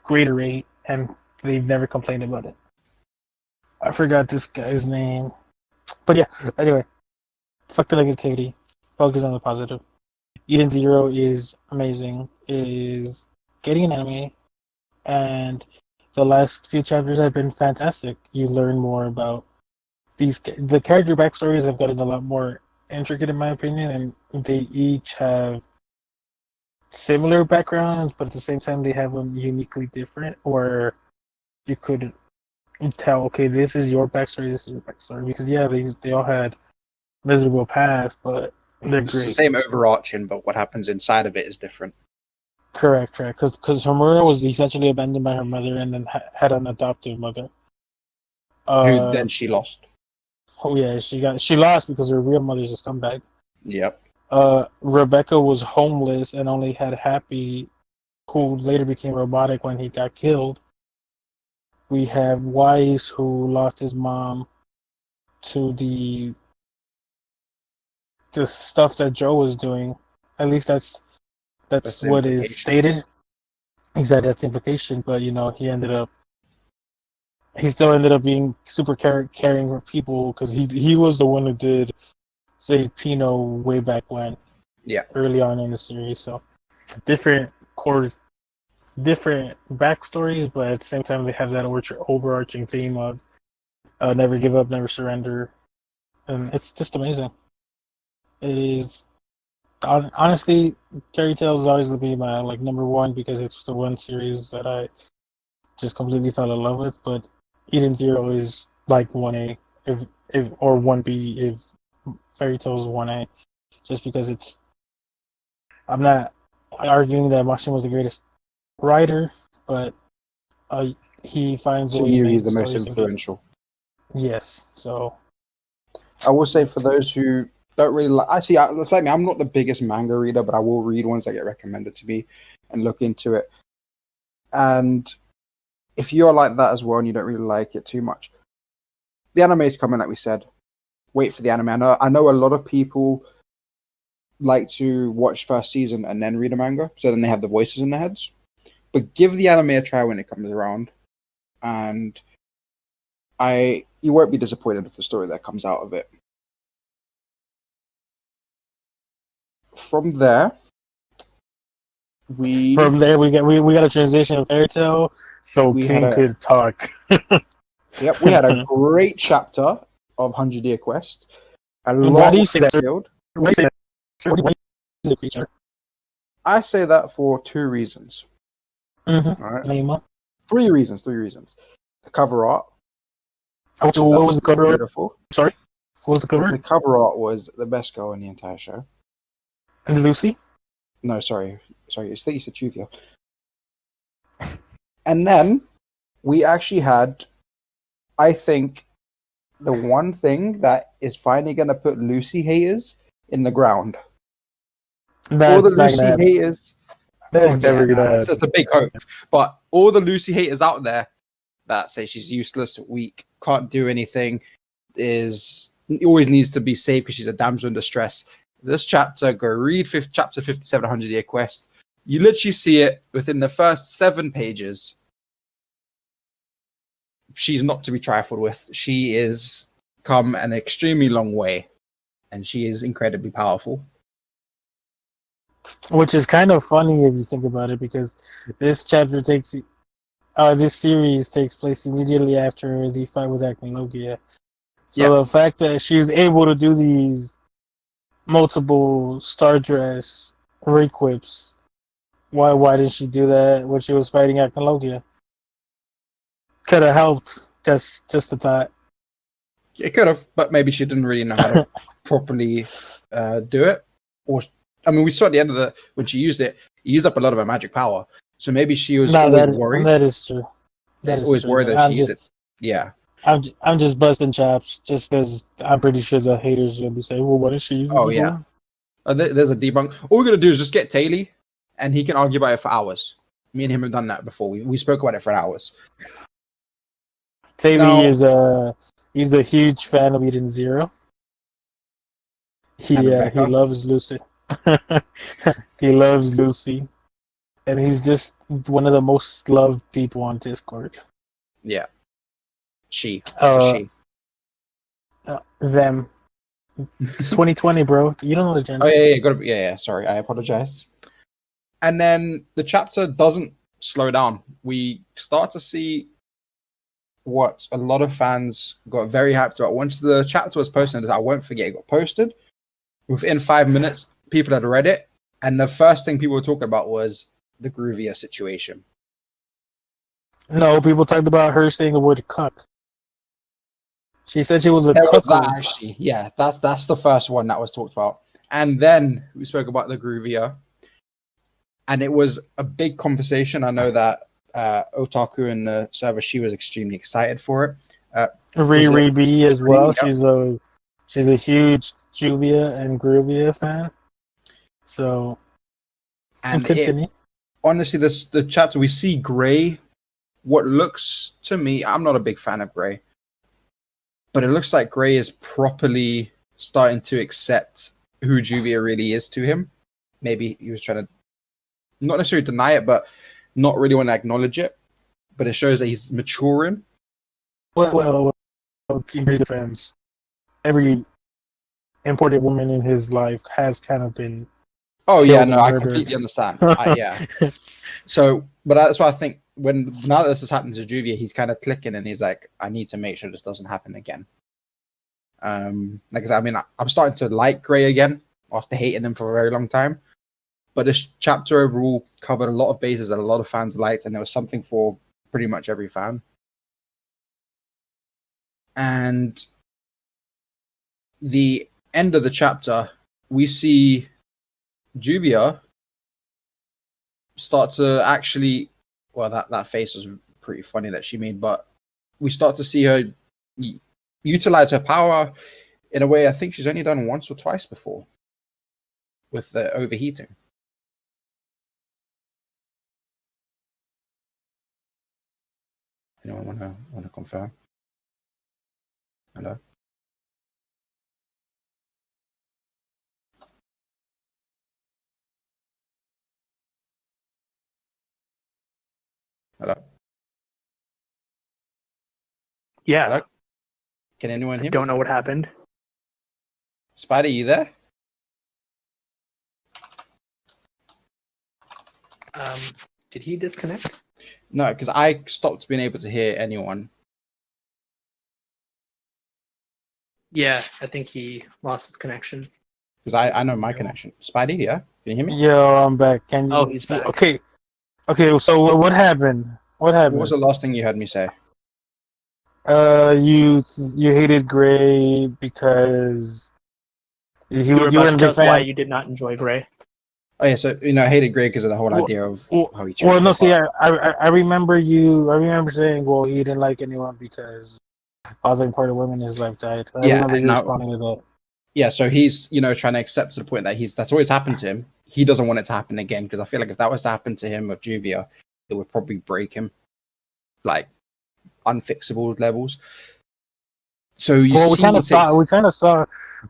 Speaker 1: greater rate, and they've never complained about it. I forgot this guy's name, but yeah. Anyway, fuck the negativity. Focus on the positive. Eden Zero is amazing. It is getting an anime, and the last few chapters have been fantastic. You learn more about the character backstories have gotten a lot more intricate in my opinion, and they each have similar backgrounds, but at the same time they have them uniquely different. Or you could tell, okay, this is your backstory, this is your backstory, because yeah, they all had miserable past, but they're
Speaker 2: It's the
Speaker 1: great.
Speaker 2: same overarching, but what happens inside of it is different.
Speaker 1: Correct. Because Homura was essentially abandoned by her mother, and then had an adoptive mother.
Speaker 2: Who then she lost.
Speaker 1: Oh yeah, she lost because her real mother's a scumbag.
Speaker 2: Yep.
Speaker 1: Rebecca was homeless and only had Happy, who later became robotic when he got killed. We have Weiss, who lost his mom to the stuff that Joe was doing. At least that's
Speaker 2: That's the
Speaker 1: what is
Speaker 2: implication.
Speaker 1: stated. Exactly, that's the implication. But he still ended up being super caring for people because he was the one who did save Pino way back when.
Speaker 2: Yeah.
Speaker 1: Early on in the series. So different core, different backstories, but at the same time they have that overarching theme of never give up, never surrender, and it's just amazing. It is honestly, Fairy Tail is always going to be my like number one because it's the one series that I just completely fell in love with. But Eden Zero is like 1A if or 1B if Fairy Tail is 1A, just because it's. I'm not arguing that Machine was the greatest writer, but he finds a
Speaker 2: To
Speaker 1: way to
Speaker 2: you,
Speaker 1: make
Speaker 2: he's
Speaker 1: the
Speaker 2: the most
Speaker 1: stories to be.
Speaker 2: influential.
Speaker 1: Yes, so
Speaker 2: I will say for those who don't really like, I'm not the biggest manga reader, but I will read ones that get recommended to me and look into it. And if you're like that as well and you don't really like it too much, the anime is coming, like we said. Wait for the anime. I know a lot of people like to watch first season and then read a manga, so then they have the voices in their heads. But give the anime a try when it comes around, and you won't be disappointed with the story that comes out of it. From there, we
Speaker 1: we got a transition of Fairy Tail, so King could talk.
Speaker 2: We had a great chapter of 100 Year Quest.
Speaker 1: Why do you say that? Why do you say that?
Speaker 2: I say that for 2 reasons.
Speaker 1: Mm-hmm.
Speaker 2: All right.
Speaker 1: Name
Speaker 2: 3 reasons. The cover art.
Speaker 1: What was the cover art?
Speaker 2: Beautiful.
Speaker 1: Sorry? What was the cover?
Speaker 2: The cover art was the best girl in the entire show.
Speaker 1: And Lucy?
Speaker 2: No, sorry. I think you said Juvia. And then we actually had, I think, the one thing that is finally going to put Lucy haters in the ground. All the Lucy haters.
Speaker 1: That's never gonna happen.
Speaker 2: It's a big hope. But all the Lucy haters out there that say she's useless, weak, can't do anything, always needs to be saved because she's a damsel in distress. This chapter, go read chapter 57, 100 Year Quest. You literally see it within the first 7 pages. She's not to be trifled with. She is come an extremely long way, and she is incredibly powerful.
Speaker 1: Which is kind of funny if you think about it, because this chapter takes this series takes place immediately after the fight with Acnologia.
Speaker 2: Yeah.
Speaker 1: So the fact that she's able to do these multiple Star Dress requips, why didn't she do that when she was fighting Acnologia? Could have helped. Just a thought.
Speaker 2: It could have, but maybe she didn't really know how to properly do it. Or, I mean, we saw at the end of when she used it, it used up a lot of her magic power. So maybe she was
Speaker 1: No,
Speaker 2: always worried,
Speaker 1: that is true. That is
Speaker 2: always
Speaker 1: true.
Speaker 2: worried
Speaker 1: But
Speaker 2: that she used it. Yeah.
Speaker 1: I'm just busting chops just because I'm pretty sure the haters will be saying, "Well, what did she use it
Speaker 2: Oh yeah.
Speaker 1: for?"
Speaker 2: There's a debunk. All we're gonna do is just get Taylor, and he can argue about it for hours. Me and him have done that before. We spoke about it for hours.
Speaker 1: Taylor
Speaker 2: Now,
Speaker 1: is he's a huge fan of Eden Zero.
Speaker 2: and
Speaker 1: He
Speaker 2: Rebecca.
Speaker 1: loves Lucy. He loves Lucy, and he's just one of the most loved people on Discord.
Speaker 2: Yeah. She. It's a
Speaker 1: Uh,
Speaker 2: she.
Speaker 1: them. It's 2020, bro. You don't know the
Speaker 2: Oh
Speaker 1: gender.
Speaker 2: yeah, yeah. Sorry, I apologize. And then the chapter doesn't slow down. We start to see what a lot of fans got very hyped about. Once the chapter was posted, I won't forget it got posted. Within 5 minutes, people had read it, and the first thing people were talking about was the Groovia situation.
Speaker 1: No, people talked about her saying the word "cuck." She said she was a
Speaker 2: There was that
Speaker 1: cuckold.
Speaker 2: actually. Yeah, that's the first one that was talked about. And then we spoke about the Groovia, and it was a big conversation. I know that Otaku in the server, she was extremely excited for it. Was it
Speaker 1: Riri B as well.
Speaker 2: Riri? Yep.
Speaker 1: She's a huge Juvia and Groovia fan. So
Speaker 2: And it
Speaker 1: continue.
Speaker 2: honestly, the chapter we see Gray. What looks to me, I'm not a big fan of Gray, but it looks like Gray is properly starting to accept who Juvia really is to him. Maybe he was trying to not necessarily deny it, but not really want to acknowledge it. But it shows that he's maturing.
Speaker 1: Well, in his defense, every important woman in his life has kind of been
Speaker 2: Oh yeah,
Speaker 1: killed
Speaker 2: no,
Speaker 1: or
Speaker 2: I
Speaker 1: murdered.
Speaker 2: completely understand. Yeah. So, but that's why I think now that this has happened to Juvia, he's kind of clicking and he's like, I need to make sure this doesn't happen again. Like I said, I mean, I'm starting to like Gray again after hating him for a very long time. But this chapter overall covered a lot of bases that a lot of fans liked, and there was something for pretty much every fan. And the end of the chapter, we see Juvia start to actually, well, that face was pretty funny that she made, but we start to see her utilize her power in a way I think she's only done once or twice before with the overheating. Anyone want to confirm? Hello? Hello?
Speaker 3: Yeah,
Speaker 2: Hello? Can anyone
Speaker 3: I
Speaker 2: hear
Speaker 3: don't
Speaker 2: me?
Speaker 3: know what happened.
Speaker 2: Spider, you there?
Speaker 3: Um, did he disconnect?
Speaker 2: No, because I stopped being able to hear anyone.
Speaker 3: Yeah, I think he lost his connection.
Speaker 2: Because I know my connection. Spidey, yeah? Can you hear me?
Speaker 1: Yo, I'm back. Can
Speaker 3: Oh,
Speaker 1: you?
Speaker 3: he's back.
Speaker 1: Okay. So what happened? What
Speaker 2: What was
Speaker 1: happened?
Speaker 2: the last thing you heard me say?
Speaker 1: You hated Gray because
Speaker 3: You were
Speaker 1: you
Speaker 3: about to
Speaker 1: weren't a
Speaker 3: tell
Speaker 1: big
Speaker 3: us why
Speaker 1: fan.
Speaker 3: you did not enjoy Gray.
Speaker 2: Oh yeah, so I hated Grey because of the whole
Speaker 1: Well,
Speaker 2: idea of how he
Speaker 1: well,
Speaker 2: treated
Speaker 1: no.
Speaker 2: her.
Speaker 1: See,
Speaker 2: But
Speaker 1: I remember you. I remember saying, well, he didn't like anyone because all the important women in his life died. I
Speaker 2: yeah,
Speaker 1: remember you
Speaker 2: now
Speaker 1: responding to that.
Speaker 2: yeah, so he's trying to accept to the point that that's always happened to him. He doesn't want it to happen again because I feel like if that was to happen to him with Juvia, it would probably break him, like unfixable levels. So you
Speaker 1: Well,
Speaker 2: see, he takes.
Speaker 1: we kind of saw.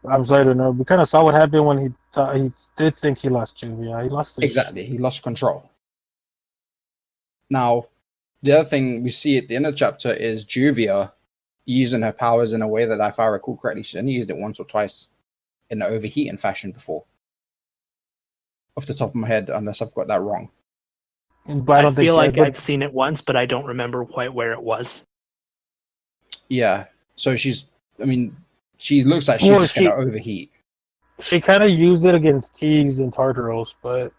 Speaker 1: I'm sorry to know. We kind of saw what happened when he thought he did think he lost Juvia. He lost his.
Speaker 2: Exactly. He lost control. Now, the other thing we see at the end of the chapter is Juvia using her powers in a way that, if I recall correctly, she only used it once or twice in an overheating fashion before. Off the top of my head, unless I've got that wrong.
Speaker 1: but I don't think
Speaker 3: feel
Speaker 1: she has.
Speaker 3: like
Speaker 1: But
Speaker 3: I've seen it once, but I don't remember quite where it was.
Speaker 2: Yeah. So I mean, she looks like she's
Speaker 1: well,
Speaker 2: just going to overheat.
Speaker 1: she kind of used it against Teagues and Tartaros, but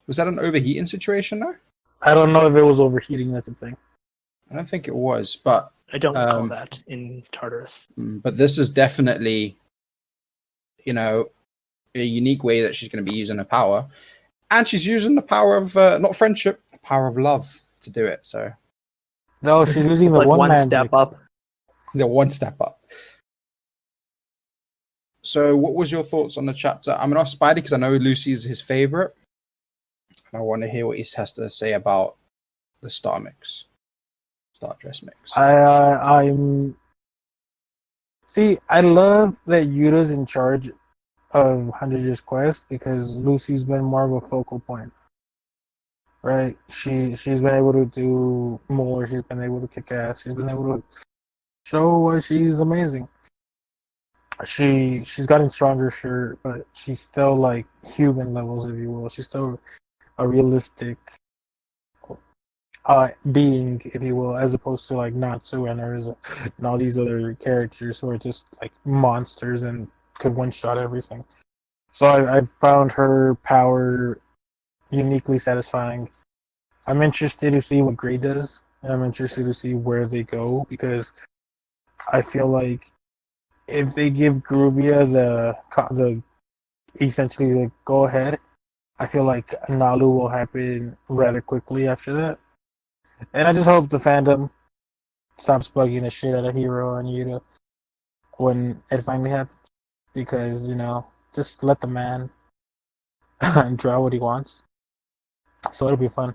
Speaker 2: Was that an overheating situation though?
Speaker 1: I don't know if it was overheating. That's the thing.
Speaker 2: I don't think it was, but
Speaker 3: I don't recall that in Tartarus.
Speaker 2: but this is definitely, a unique way that she's going to be using her power, and she's using the power of not friendship, the power of love to do it. So
Speaker 1: No, she's using
Speaker 3: It's
Speaker 1: the
Speaker 3: like
Speaker 1: one
Speaker 3: one
Speaker 1: magic.
Speaker 3: step up.
Speaker 2: they're one step up. So, what was your thoughts on the chapter? I'm gonna ask Spidey because I know Lucy's his favorite, and I want to hear what he has to say about the star dress mix.
Speaker 1: I'm see. I love that Yuta's in charge of 100 Years Quest because Lucy's been more of a focal point, right? She's been able to do more. She's been able to kick ass. She's been able to show why she's amazing. She's gotten stronger, sure, but she's still like human levels, if you will. She's still a realistic being, if you will, as opposed to like Natsu and Urza and all these other characters who are just like monsters and could one shot everything. So I found her power uniquely satisfying. I'm interested to see what Gray does, and I'm interested to see where they go because I feel like if they give Gruvia the essentially the go ahead, I feel like Nalu will happen rather quickly after that. And I just hope the fandom stops bugging the shit out of Hero and Yuta when it finally happens. Because, just let the man draw what he wants. So it'll be fun.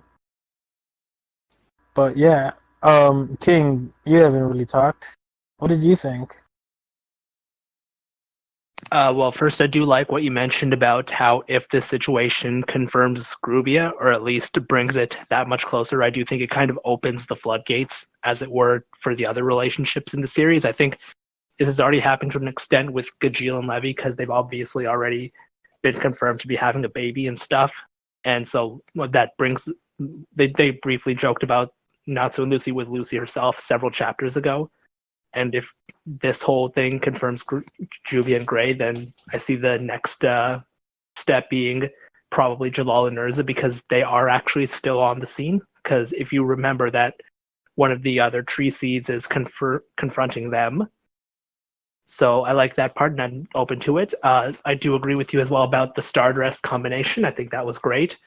Speaker 1: But yeah, King, you haven't really talked. What did you think?
Speaker 3: Well, first, I do like what you mentioned about how if this situation confirms Gruvia, or at least brings it that much closer, I do think it kind of opens the floodgates, as it were, for the other relationships in the series. I think this has already happened to an extent with Gajeel and Levy because they've obviously already been confirmed to be having a baby and stuff. And so what that brings, they briefly joked about Natsu and Lucy with Lucy herself several chapters ago. And if this whole thing confirms Juvia and Gray, then I see the next step being probably Jalal and Urza because they are actually still on the scene. Because if you remember that one of the other tree seeds is confronting them. So I like that part and I'm open to it. I do agree with you as well about the star dress combination. I think that was great.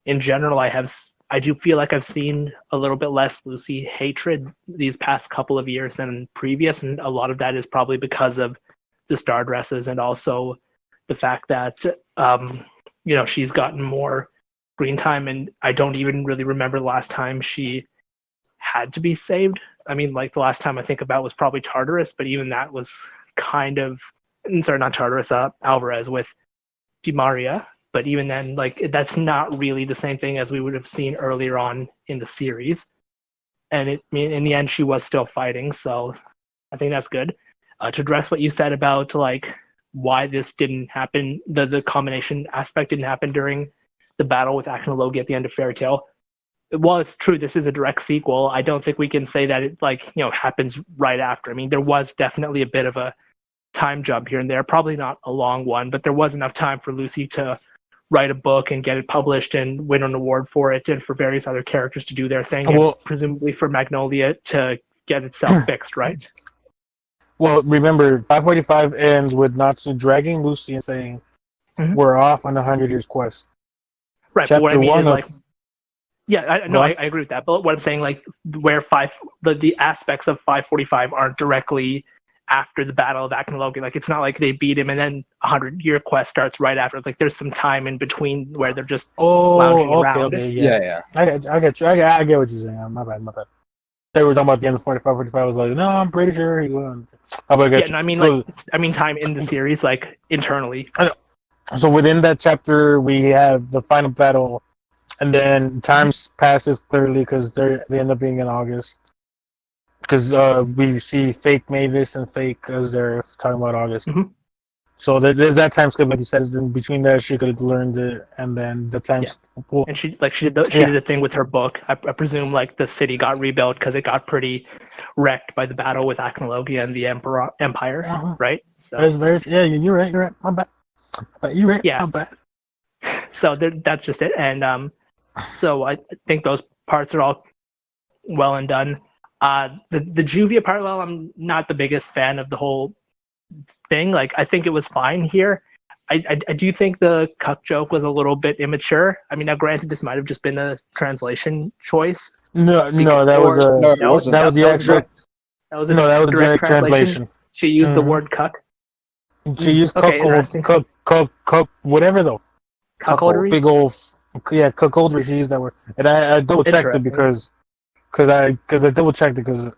Speaker 3: In general, I do feel like I've seen a little bit less Lucy hatred these past couple of years than previous, and a lot of that is probably because of the star dresses and also the fact that she's gotten more screen time, and I don't even really remember the last time she had to be saved. I mean, like the last time I think about was probably Tartarus, but even that was kind of not Tartarus, Alvarez with DiMaria. But even then, like that's not really the same thing as we would have seen earlier on in the series. And in the end, she was still fighting, so I think that's good. To address what you said about like why this didn't happen, the combination aspect didn't happen during the battle with Aknologi at the end of Fairy Tale. While it's true this is a direct sequel, I don't think we can say that it happens right after. I mean, there was definitely a bit of a time jump here and there, probably not a long one, but there was enough time for Lucy to write a book and get it published and win an award for it, and for various other characters to do their thing, and presumably for Magnolia to get itself fixed, right?
Speaker 1: Well, remember, 545 ends with Natsu dragging Lucy and saying, we're off on the 100 Years Quest.
Speaker 3: Right,
Speaker 1: Chapter
Speaker 3: but what I mean is
Speaker 1: of...
Speaker 3: like, yeah, I agree with that. But what I'm saying, like, where the aspects of 545 aren't directly after the Battle of Aknologi. Like, it's not like they beat him and then 100-Year Quest starts right after. It's like there's some time in between where they're just lounging around.
Speaker 1: Okay, yeah. I get you. I get what you're saying. My bad. They were talking about the end of 45. I was like, no, I'm pretty sure he's going.
Speaker 3: I mean time in the series, like internally.
Speaker 1: So within that chapter, we have the final battle, and then time passes clearly because they end up being in August. Because we see fake Mavis and fake as they're talking about August.
Speaker 3: Mm-hmm.
Speaker 1: So there's that time skip, like you said, is in between there. She could have learned it, and then the time.
Speaker 3: Yeah.
Speaker 1: Well,
Speaker 3: And she did the thing with her book. I presume like the city got rebuilt because it got pretty wrecked by the battle with Acnologia and the Empire, right? So
Speaker 1: yeah, you're right. You're right. My bad. But you're right.
Speaker 3: Yeah.
Speaker 1: My bad.
Speaker 3: so that's just it. And so I think those parts are all well and done. The Juvia part, well, I'm not the biggest fan of the whole thing. Like, I think it was fine here. I do think the cuck joke was a little bit immature. I mean, now granted, this might have just been a translation choice.
Speaker 1: No, that was a
Speaker 2: No, it wasn't.
Speaker 1: that was the extra.
Speaker 3: That was
Speaker 1: No, that was a direct translation.
Speaker 3: She used the word cuck.
Speaker 1: She used
Speaker 3: interesting.
Speaker 1: cuckold, whatever though.
Speaker 3: Cuckoldry?
Speaker 1: Big old, cuckoldry. She used that word, and I double checked it because I double checked it because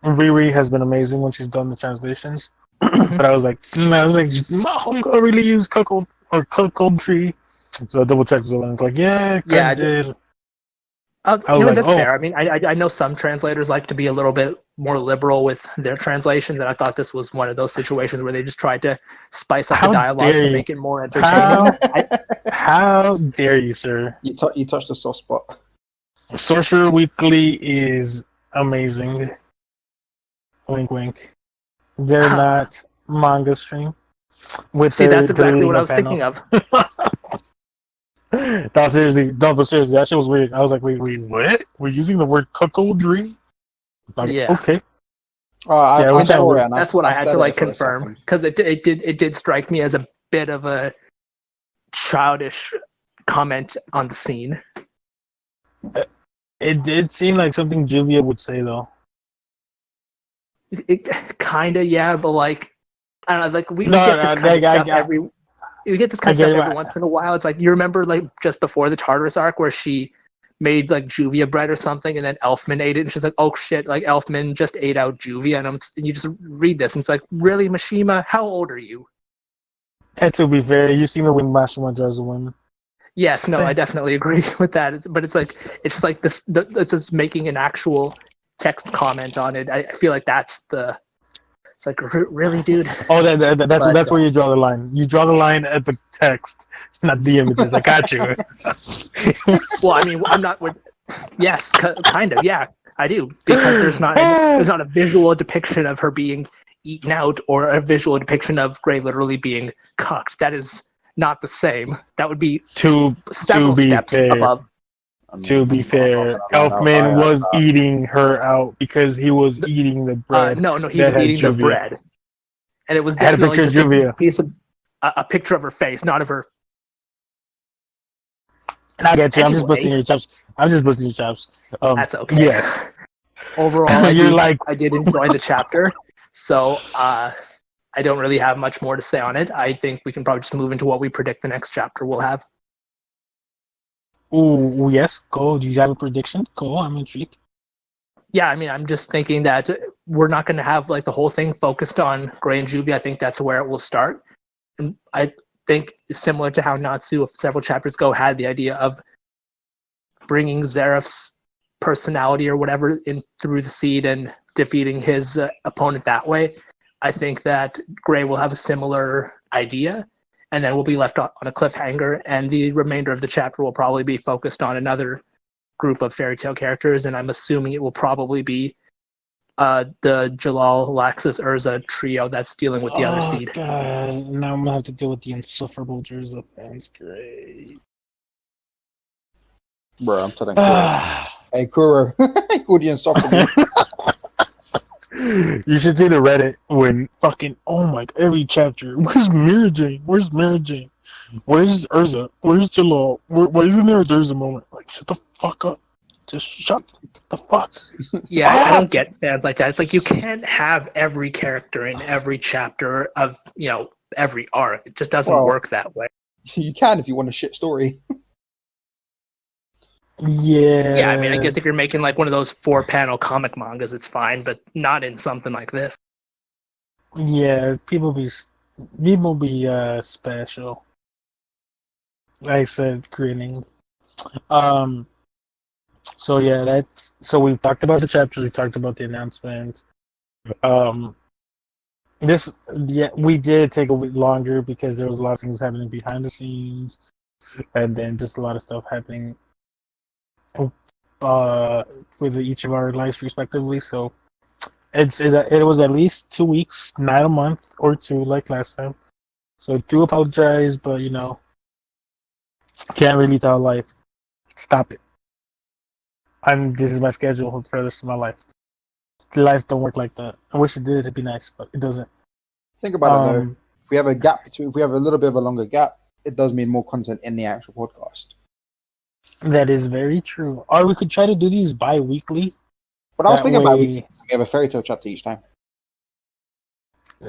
Speaker 1: Riri has been amazing when she's done the translations. But I was like, my homegirl really used cuckold or cuckoldry. So I double checked it and I was like, yeah, I did.
Speaker 3: That's fair. I mean, I know some translators like to be a little bit more liberal with their translations, and I thought this was one of those situations where they just tried to spice up the dialogue to make it more entertaining.
Speaker 1: How dare you, sir?
Speaker 2: You touched a soft spot.
Speaker 1: Sorcerer Weekly is amazing. Wink, wink. They're not manga stream.
Speaker 3: That's exactly what I was thinking of.
Speaker 1: But seriously, that shit was weird. I was like, wait, what? We're using the word cuckoldry? Like,
Speaker 3: yeah.
Speaker 1: Okay.
Speaker 3: That's what I had to like confirm because it did strike me as a bit of a childish comment on the scene.
Speaker 1: It did seem like something Juvia would say though.
Speaker 3: It kinda, yeah, but like I don't know, like we get this kind of stuff every once in a while. It's like you remember like just before the Tartarus arc where she made like Juvia bread or something, and then Elfman ate it, and she's like, "Oh shit!" Like Elfman just ate out Juvia, and you just read this, and it's like, "Really, Mishima? How old are you?"
Speaker 1: And to be fair, you seen the way Mashima draws a woman.
Speaker 3: Yes, no, I definitely agree with that. But it's just like this. It's just making an actual text comment on it. I feel like that's the. It's like, really, dude.
Speaker 1: Oh, that's where you draw the line. You draw the line at the text, not the images. I got you.
Speaker 3: Well, I mean, I'm not with. Yes, kind of. Yeah, I do, because there's not a visual depiction of her being eaten out or a visual depiction of Grey literally being cucked. That is not the same. That would be several steps above.
Speaker 1: To be fair, Elfman was eating her out because he was eating the bread.
Speaker 3: No, he was eating the bread, and it was definitely just a piece of a picture of her face, not of her.
Speaker 1: I get you. Anyway, I'm just busting your chops.
Speaker 3: That's okay.
Speaker 1: Yes.
Speaker 3: Overall, I did enjoy the chapter, so I don't really have much more to say on it. I think we can probably just move into what we predict the next chapter will have.
Speaker 1: Oh, yes, go. Do you have a prediction? Go, I'm intrigued.
Speaker 3: Yeah, I mean, I'm just thinking that we're not going to have like the whole thing focused on Grey and Juvia. I think that's where it will start. And I think it's similar to how Natsu several chapters ago had the idea of bringing Zeref's personality or whatever in through the seed and defeating his opponent that way. I think that Grey will have a similar idea. And then we'll be left on a cliffhanger, and the remainder of the chapter will probably be focused on another group of fairy tale characters, and I'm assuming it will probably be the Jalal, Laxus, Urza trio that's dealing with the other seed.
Speaker 1: Oh, God. Now I'm going to have to deal with the insufferable Urza fans. Great.
Speaker 2: Bro, I'm telling you. Hey, Kuro. Who the insufferable?
Speaker 1: You should see the Reddit when fucking every chapter. Where's Mary Jane? Where's Urza? Where's Jalal? Why isn't there a Urza moment? Like, shut the fuck up. Just shut the fuck.
Speaker 3: Yeah, I don't get fans like that. It's like you can't have every character in every chapter of every arc. It just doesn't work that way.
Speaker 2: You can if you want a shit story.
Speaker 1: Yeah,
Speaker 3: I mean, I guess if you're making like one of those 4-panel comic mangas, it's fine, but not in something like this.
Speaker 1: Yeah, people be special. Like I said, grinning. So yeah, so we've talked about the chapters, we talked about the announcement. This, yeah, we did take a week longer because there was a lot of things happening behind the scenes, and then just a lot of stuff happening uh, with each of our lives respectively. So it was at least 2 weeks, not a month or two like last time. So do apologize, but can't really tell life. Stop it. This is my schedule for the rest of my life. Life don't work like that. I wish it did. It'd be nice, but it doesn't.
Speaker 2: Think about it though. If we have a gap between, if we have a little bit of a longer gap, it does mean more content in the actual podcast.
Speaker 1: That is very true. Or we could try to do these bi-weekly.
Speaker 2: But I was thinking about we have a fairy tale chapter each time.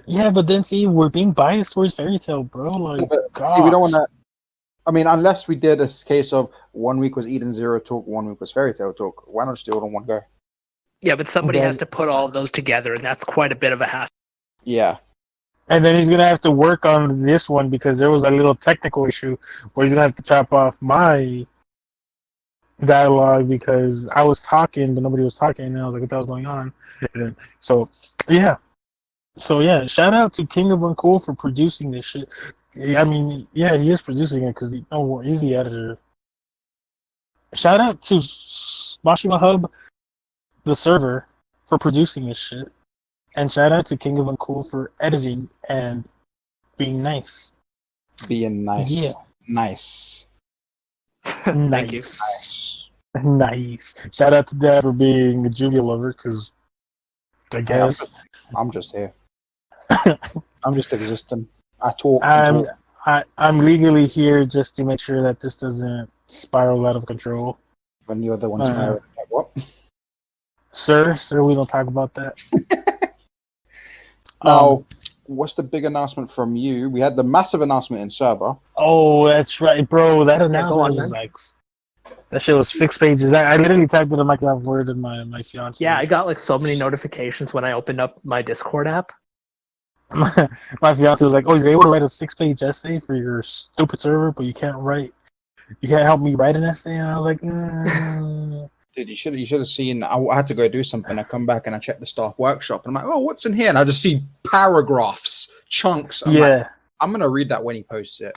Speaker 1: Yeah, but then see, we're being biased towards fairy tale, bro. Like,
Speaker 2: see, we don't want to. I mean, unless we did a case of 1 week was Eden Zero talk, 1 week was fairy tale talk. Why not just do it on one go?
Speaker 3: Yeah, but somebody has to put all of those together, and that's quite a bit of a hassle.
Speaker 2: Yeah.
Speaker 1: And then he's gonna have to work on this one because there was a little technical issue where he's gonna have to chop off my dialogue because I was talking but nobody was talking, and I was like, what the hell's going on? And so yeah. Shout out to King of Uncool for producing this shit. I mean, yeah, he is producing it because he's the editor. Shout out to Mashima Hub, the server, for producing this shit. And shout out to King of Uncool for editing and being nice.
Speaker 2: Being nice.
Speaker 1: Yeah.
Speaker 2: Nice.
Speaker 3: Thank you.
Speaker 1: Nice. Shout out to Dad for being a Julia lover, because I guess.
Speaker 2: I'm just here. I'm just existing. I talk.
Speaker 1: I'm legally here just to make sure that this doesn't spiral out of control.
Speaker 2: When you're the one spiraling, what?
Speaker 1: Sir, we don't talk about that.
Speaker 2: Now, what's the big announcement from you? We had the massive announcement in server.
Speaker 1: Oh, that's right, bro. That announcement was like, that shit was 6 pages. I literally typed it in Microsoft Word in my fiance.
Speaker 3: Yeah, I got like so many notifications when I opened up my Discord app.
Speaker 1: My fiance was like, "Oh, you're able to write a 6-page essay for your stupid server, but you can't help me write an essay." And I was like,
Speaker 2: Dude, you should have seen. I had to go do something. I come back and I check the staff workshop, and I'm like, "Oh, what's in here?" And I just see paragraphs, chunks. I'm gonna read that when he posts it.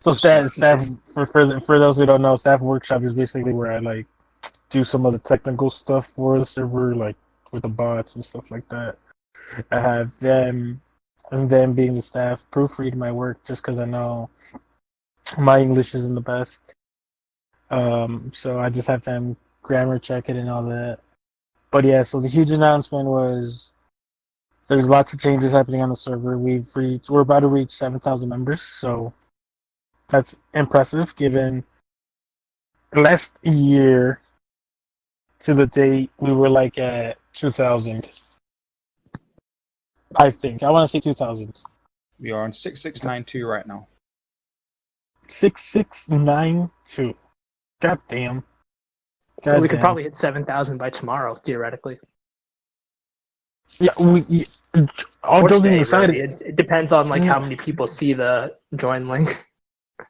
Speaker 1: So staff for those who don't know, staff workshop is basically where I like do some of the technical stuff for the server, like with the bots and stuff like that. I have them, and them being the staff, proofread my work just because I know my English isn't the best. So I just have them grammar check it and all that. But yeah, so the huge announcement was there's lots of changes happening on the server. We're about to reach 7,000 members, so that's impressive given last year to the date we were like at 2,000. I think. I want to say 2,000.
Speaker 2: We are on 6692 right now.
Speaker 1: 6692. God damn.
Speaker 3: So we could probably hit 7,000 by tomorrow, theoretically.
Speaker 1: Yeah, all joking aside,
Speaker 3: really. It depends on like how many people see the join link.
Speaker 2: To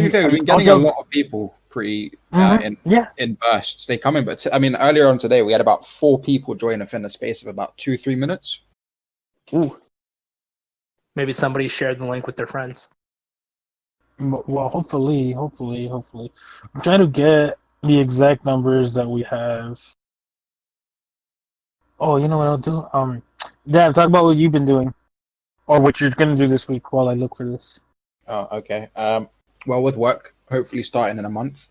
Speaker 2: be fair, we've been getting a lot of people in bursts. They come in, but earlier on today we had about 4 people join within the space of about 2-3 minutes.
Speaker 3: Ooh. Maybe somebody shared the link with their friends.
Speaker 1: Well, hopefully. I'm trying to get the exact numbers that we have. Oh, you know what I'll do? Dad, talk about what you've been doing. Or what you're going to do this week while I look for this.
Speaker 2: Oh, okay. Well, with work, hopefully starting in a month,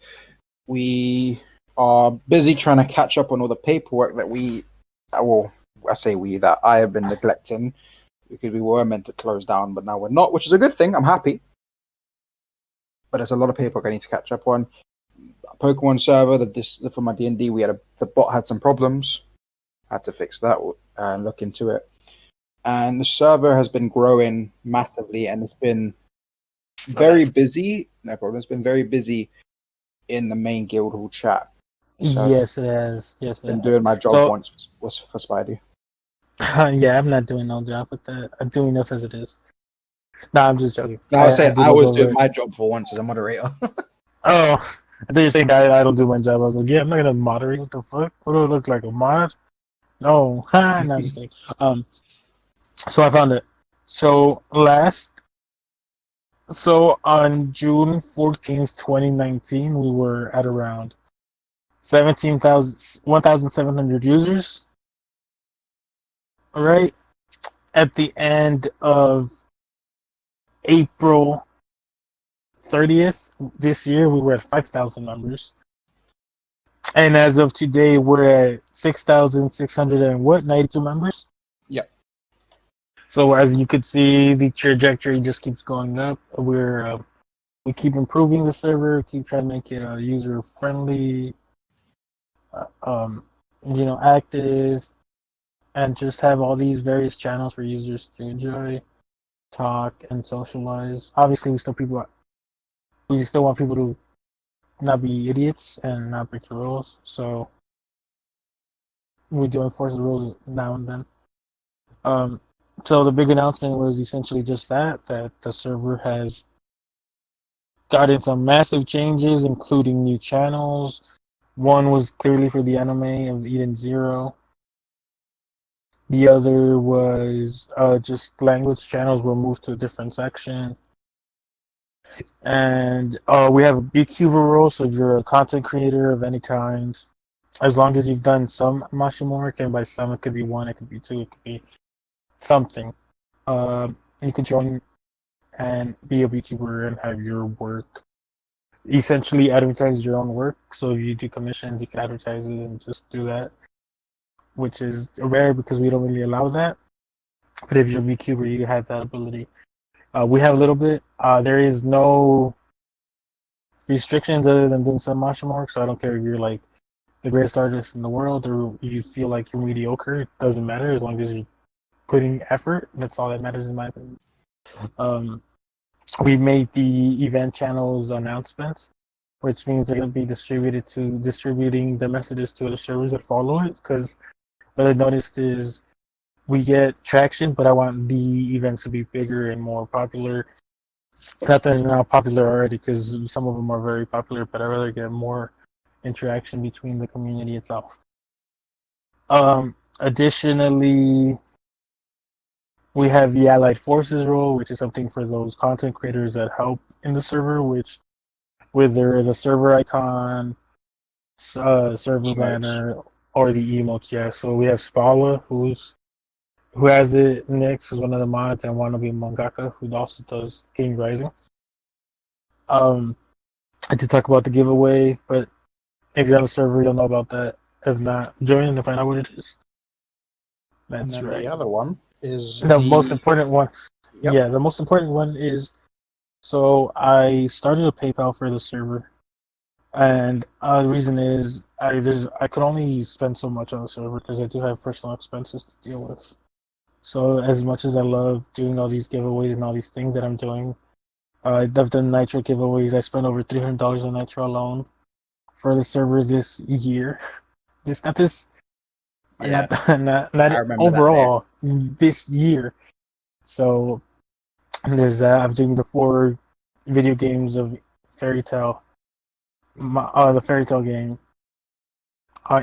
Speaker 2: we are busy trying to catch up on all the paperwork that that I have been neglecting because we were meant to close down, but now we're not, which is a good thing. I'm happy. But there's a lot of paperwork I need to catch up on. Pokemon server, for my D&D, the bot had some problems. Had to fix that and look into it. And the server has been growing massively, and it's been very busy. No problem. It's been very busy in the main Guildhall chat. So
Speaker 1: yes, it has.
Speaker 2: Been doing my job once was for Spidey.
Speaker 1: Yeah, I'm not doing no job with that. I'm doing enough as it is. Nah, I'm just joking.
Speaker 2: No, I was doing my job for once as a moderator.
Speaker 1: Oh, I thought you were saying I don't do my job. I was like, yeah, I'm not gonna moderate. What the fuck? What do I look like, a mod? No, no, I'm just kidding. So I found it. So on June 14th, 2019, we were at around 1,700 users. Right at the end of April 30th this year, we were at 5,000 members. And as of today, we're at 6,600 and what, 92 members?
Speaker 2: Yep.
Speaker 1: So as you could see, the trajectory just keeps going up. We keep improving the server, keep trying to make it user friendly, uh, um, active, and just have all these various channels for users to enjoy, talk, and socialize. Obviously, we still want people to not be idiots and not break the rules. So we do enforce the rules now and then. Um, so the big announcement was essentially just that the server has gotten some massive changes, including new channels. One was clearly for the anime of Eden Zero. The other was just language channels were moved to a different section. And we have a beekeeper role, so if you're a content creator of any kind, as long as you've done some Mashimo work, and by some it could be one, it could be two, it could be something. You could join and be a beekeeper and have your work essentially advertise your own work. So if you do commissions, you can advertise it and just do that, which is rare because we don't really allow that. But if you're a beekeeper, you have that ability. We have a little bit. There is no restrictions other than doing some Mashimo work, so I don't care if you're like the greatest artist in the world or you feel like you're mediocre. It doesn't matter as long as you're putting effort. That's all that matters in my opinion. Um, we made the event channels announcements, which means they're going to be distributing the messages to the servers that follow it. Because what I noticed is we get traction, but I want the events to be bigger and more popular. Not that they're not popular already, because some of them are very popular, but I'd rather get more interaction between the community itself. Additionally, we have the Allied Forces role, which is something for those content creators that help in the server, which whether the server icon, server
Speaker 2: Emotes.
Speaker 1: banner, or the emotes. Yeah, so we have Spala, who has it next, who's one of the mods, and Wannabe Mangaka, who also does King Rising. I did talk about the giveaway, but if you're on the server, you'll know about that. If not, join and find out what it is.
Speaker 2: And
Speaker 1: That's
Speaker 2: then
Speaker 1: right.
Speaker 2: the other one is
Speaker 1: The most important one.
Speaker 2: Yep.
Speaker 1: Yeah, the most important one is so I started a PayPal for the server, and the reason is I could only spend so much on the server because I do have personal expenses to deal with. So as much as I love doing all these giveaways and all these things that I'm doing, I've done Nitro giveaways. I spent over $300 on Nitro alone for the server this year. This not this
Speaker 2: Yeah,
Speaker 1: not
Speaker 2: I remember that day.
Speaker 1: overall this year. So there's that. I'm doing the 4 video games of Fairy Tale, the Fairy Tale game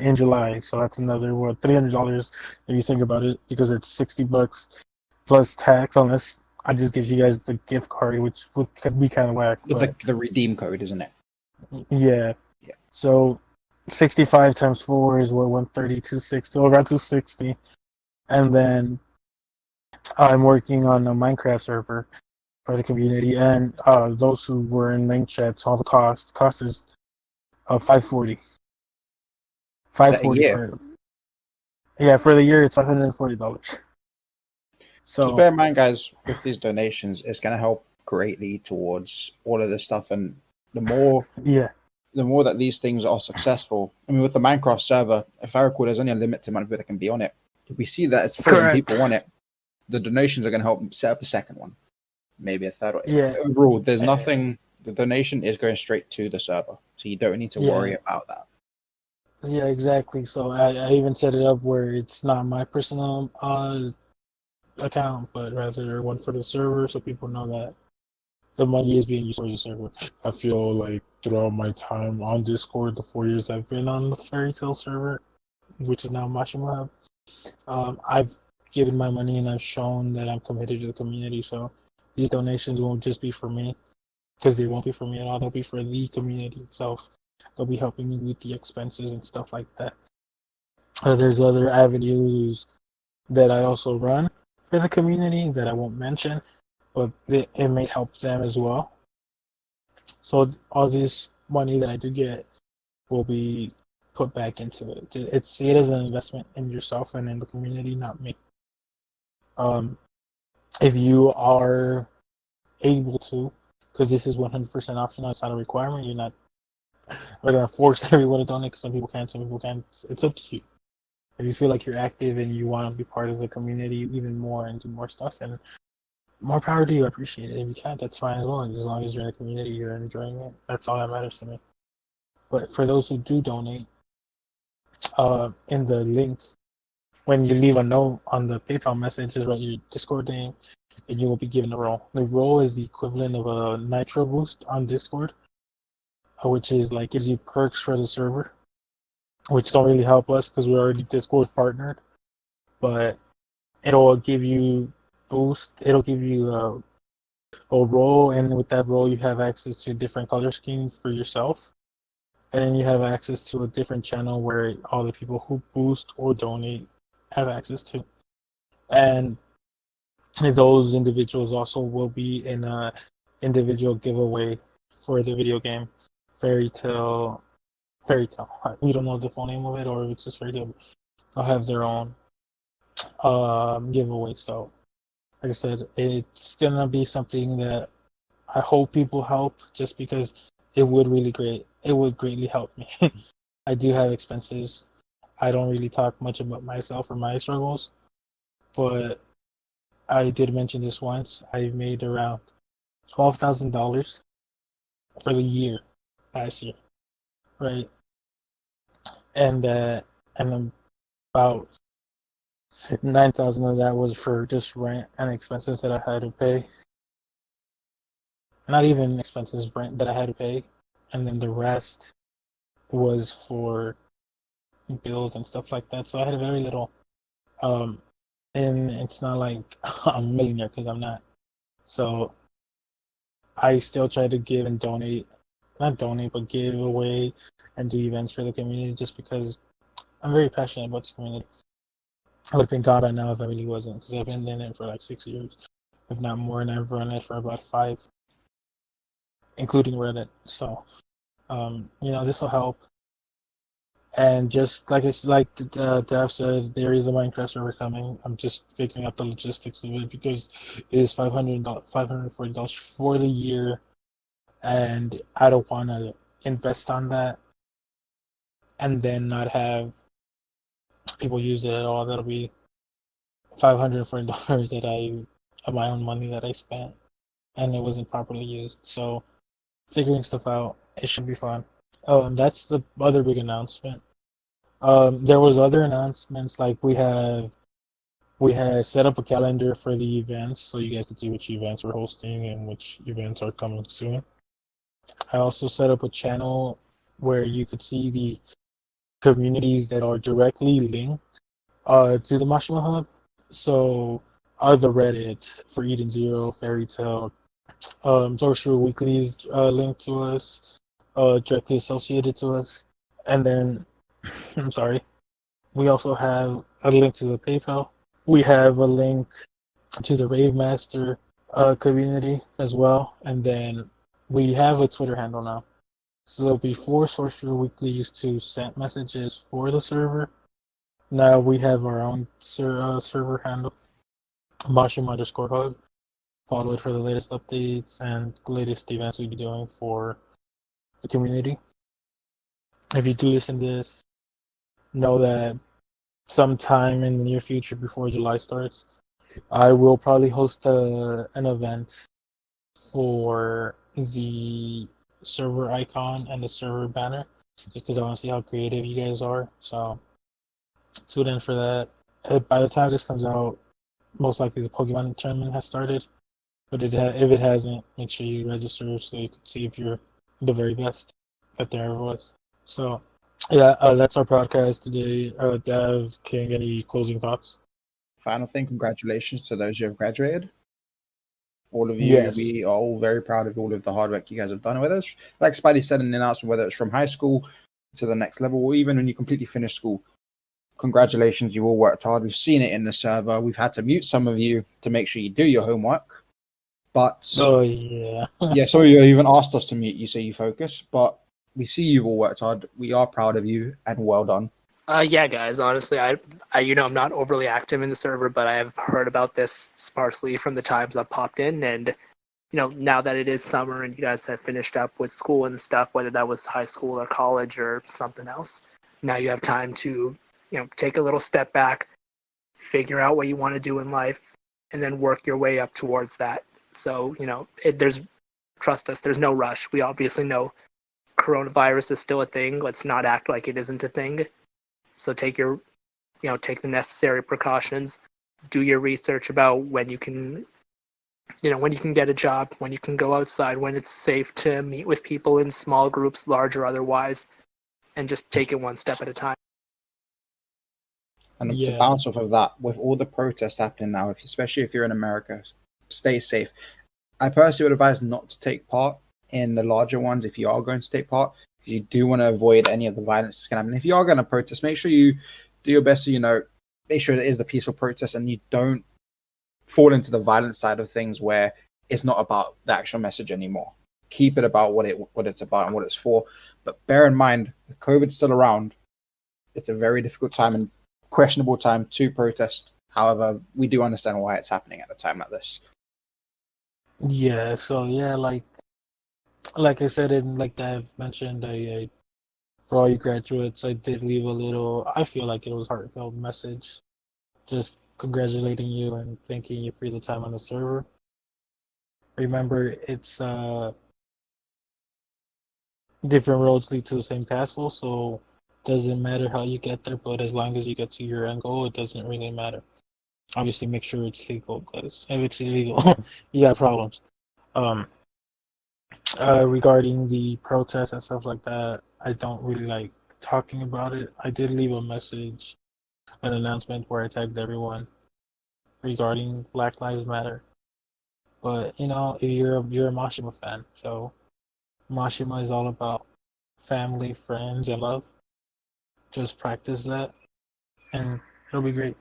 Speaker 1: in July. So that's another $300 if you think about it, because it's $60 plus tax. Unless I just give you guys the gift card, which could be kind of whack. But
Speaker 2: The redeem code, isn't it?
Speaker 1: yeah.
Speaker 2: Yeah.
Speaker 1: So 65 times 4 is what 130, 260, so around 260. And then I'm working on a Minecraft server for the community, and those who were in link chat saw the cost. Cost is 540.
Speaker 2: Is that a
Speaker 1: 540
Speaker 2: year?
Speaker 1: for for the year it's $540.
Speaker 2: Just
Speaker 1: So
Speaker 2: bear in mind, guys, with these donations, it's going to help greatly towards all of this stuff. And the more
Speaker 1: yeah,
Speaker 2: the more that these things are successful, I mean, with the Minecraft server, if I recall, there's only a limited amount of people that can be on it. If we see that it's full and
Speaker 1: correct.
Speaker 2: people want it, the donations are going to help set up a second one, maybe a third one.
Speaker 1: Yeah,
Speaker 2: Overall, there's nothing. The donation is going straight to the server, so you don't need to worry
Speaker 1: yeah,
Speaker 2: about that.
Speaker 1: yeah, exactly. So I even set it up where it's not my personal account, but rather one for the server, so people know that the money is being used for the server. I feel like throughout my time on Discord, the 4 years I've been on the Fairy Tale server, which is now Mashima Hub, I've given my money and I've shown that I'm committed to the community. So these donations won't just be for me, because they won't be for me at all. They'll be for the community itself. They'll be helping me with the expenses and stuff like that. There's other avenues that I also run for the community that I won't mention, but it may help them as well. So all this money that I do get will be put back into it. See it as an investment in yourself and in the community, not me. If you are able to, because this is 100% optional, it's not a requirement. We're gonna force everyone to donate because some people can, some people can't. It's up to you. If you feel like you're active and you want to be part of the community even more and do more stuff, then more power to you. I appreciate it. If you can't, that's fine as well. As long as you're in the community, you're enjoying it. That's all that matters to me. But for those who do donate, in the link, when you leave a note on the PayPal message, just write your Discord name, and you will be given a role. The role is the equivalent of a Nitro boost on Discord, which is like gives you perks for the server, which don't really help us because we're already Discord partnered. But it'll give you boost. It'll give you a role, and with that role, you have access to different color schemes for yourself, and then you have access to a different channel where all the people who boost or donate have access to. And those individuals also will be in a individual giveaway for the video game Fairy Tale. We don't know the full name of it, or if it's just Fairy Tale. They'll have their own giveaway. So, like I said, it's gonna be something that I hope people help, just because it would greatly help me. I do have expenses. I don't really talk much about myself or my struggles, but I did mention this once. I made around $12,000 for the year last year, right? And about 9,000 of that was for just rent and expenses that I had to pay. Not even expenses, rent that I had to pay, and then the rest was for bills and stuff like that. So I had very little. Um, and it's not like I'm a millionaire, because I'm not. So I still try to give and donate, not donate, but give away and do events for the community, just because I'm very passionate about this community. I would have been gone by now if I really wasn't, because I've been in it for like 6 years, if not more, and I've run it for about 5, including Reddit. So, this will help. And just like Dav said, there is a Minecraft server coming. I'm just figuring out the logistics of it, because it is $540 for the year, and I don't want to invest on that and then not have people use it at all. That'll be $540 that of my own money that I spent, and it wasn't properly used. So figuring stuff out, it should be fun. Oh, and that's the other big announcement. There was other announcements, like we had set up a calendar for the events, so you guys could see which events we're hosting and which events are coming soon. I also set up a channel where you could see the communities that are directly linked to the Mashima Hub. So the Reddit for Eden Zero, Fairy Tale, Sorcerer Weekly is linked to us, directly associated to us. And then, I'm sorry, we also have a link to the PayPal. We have a link to the Rave Master community as well. And then we have a Twitter handle now. So before Sorcerer Weekly used to send messages for the server, now we have our own server handle, Mashima_hub. Follow it for the latest updates and the latest events we'll be doing for the community. If you do listen to this, know that sometime in the near future, before July starts, I will probably host an event for the server icon and the server banner, just because I want to see how creative you guys are. So tune in for that. By the time this comes out, most likely the Pokemon tournament has started. But if it hasn't, make sure you register so you can see if you're the very best that there ever was. So, yeah, that's our podcast today. Dav, King, any closing thoughts?
Speaker 2: final thing, congratulations to those who have graduated. All of you,
Speaker 1: Yes.
Speaker 2: we are all very proud of all of the hard work you guys have done with us. Like Spidey said in the announcement, whether it's from high school to the next level, or even when you completely finish school, congratulations, you all worked hard. We've seen it in the server. We've had to mute some of you to make sure you do your homework. But
Speaker 1: Oh yeah.
Speaker 2: yeah, some of you even asked us to mute you so you focus. But we see you've all worked hard. We are proud of you and well done.
Speaker 3: Yeah, guys. Honestly, I, I'm not overly active in the server, but I have heard about this sparsely from the times I've popped in, and now that it is summer and you guys have finished up with school and stuff, whether that was high school or college or something else, now you have time to, take a little step back, figure out what you want to do in life, and then work your way up towards that. So, trust us, there's no rush. We obviously know coronavirus is still a thing. Let's not act like it isn't a thing. So take take the necessary precautions, do your research about when you can get a job, when you can go outside, when it's safe to meet with people in small groups, large or otherwise, and just take it one step at a time.
Speaker 2: And to
Speaker 1: Yeah.
Speaker 2: bounce off of that, with all the protests happening now, especially if you're in America, stay safe. I personally would advise not to take part in the larger ones if you are going to take part, because you do want to avoid any of the violence that's going to happen. If you are going to protest, make sure you do your best to, make sure it is the peaceful protest and you don't fall into the violent side of things where it's not about the actual message anymore. Keep it about what it's about and what it's for. But bear in mind, with COVID still around, it's a very difficult time and questionable time to protest. However, we do understand why it's happening at a time like this.
Speaker 1: Yeah. So yeah, like I said, and like I've mentioned, I for all you graduates, I did leave a little. I feel like it was heartfelt message, just congratulating you and thanking you for the time on the server. Remember, it's different roads lead to the same castle, so doesn't matter how you get there, but as long as you get to your end goal, it doesn't really matter. Obviously, make sure it's legal, because if it's illegal, you got problems. Um, Regarding the protests and stuff like that, I don't really like talking about it. I did leave a message, an announcement where I tagged everyone regarding Black Lives Matter. But you're a Mashima fan, so Mashima is all about family, friends, and love. Just practice that, and it'll be great.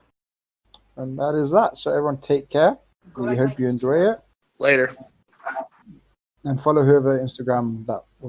Speaker 2: And that is that. So everyone take care. We hope you enjoy it.
Speaker 3: Later.
Speaker 2: And follow whoever Instagram that was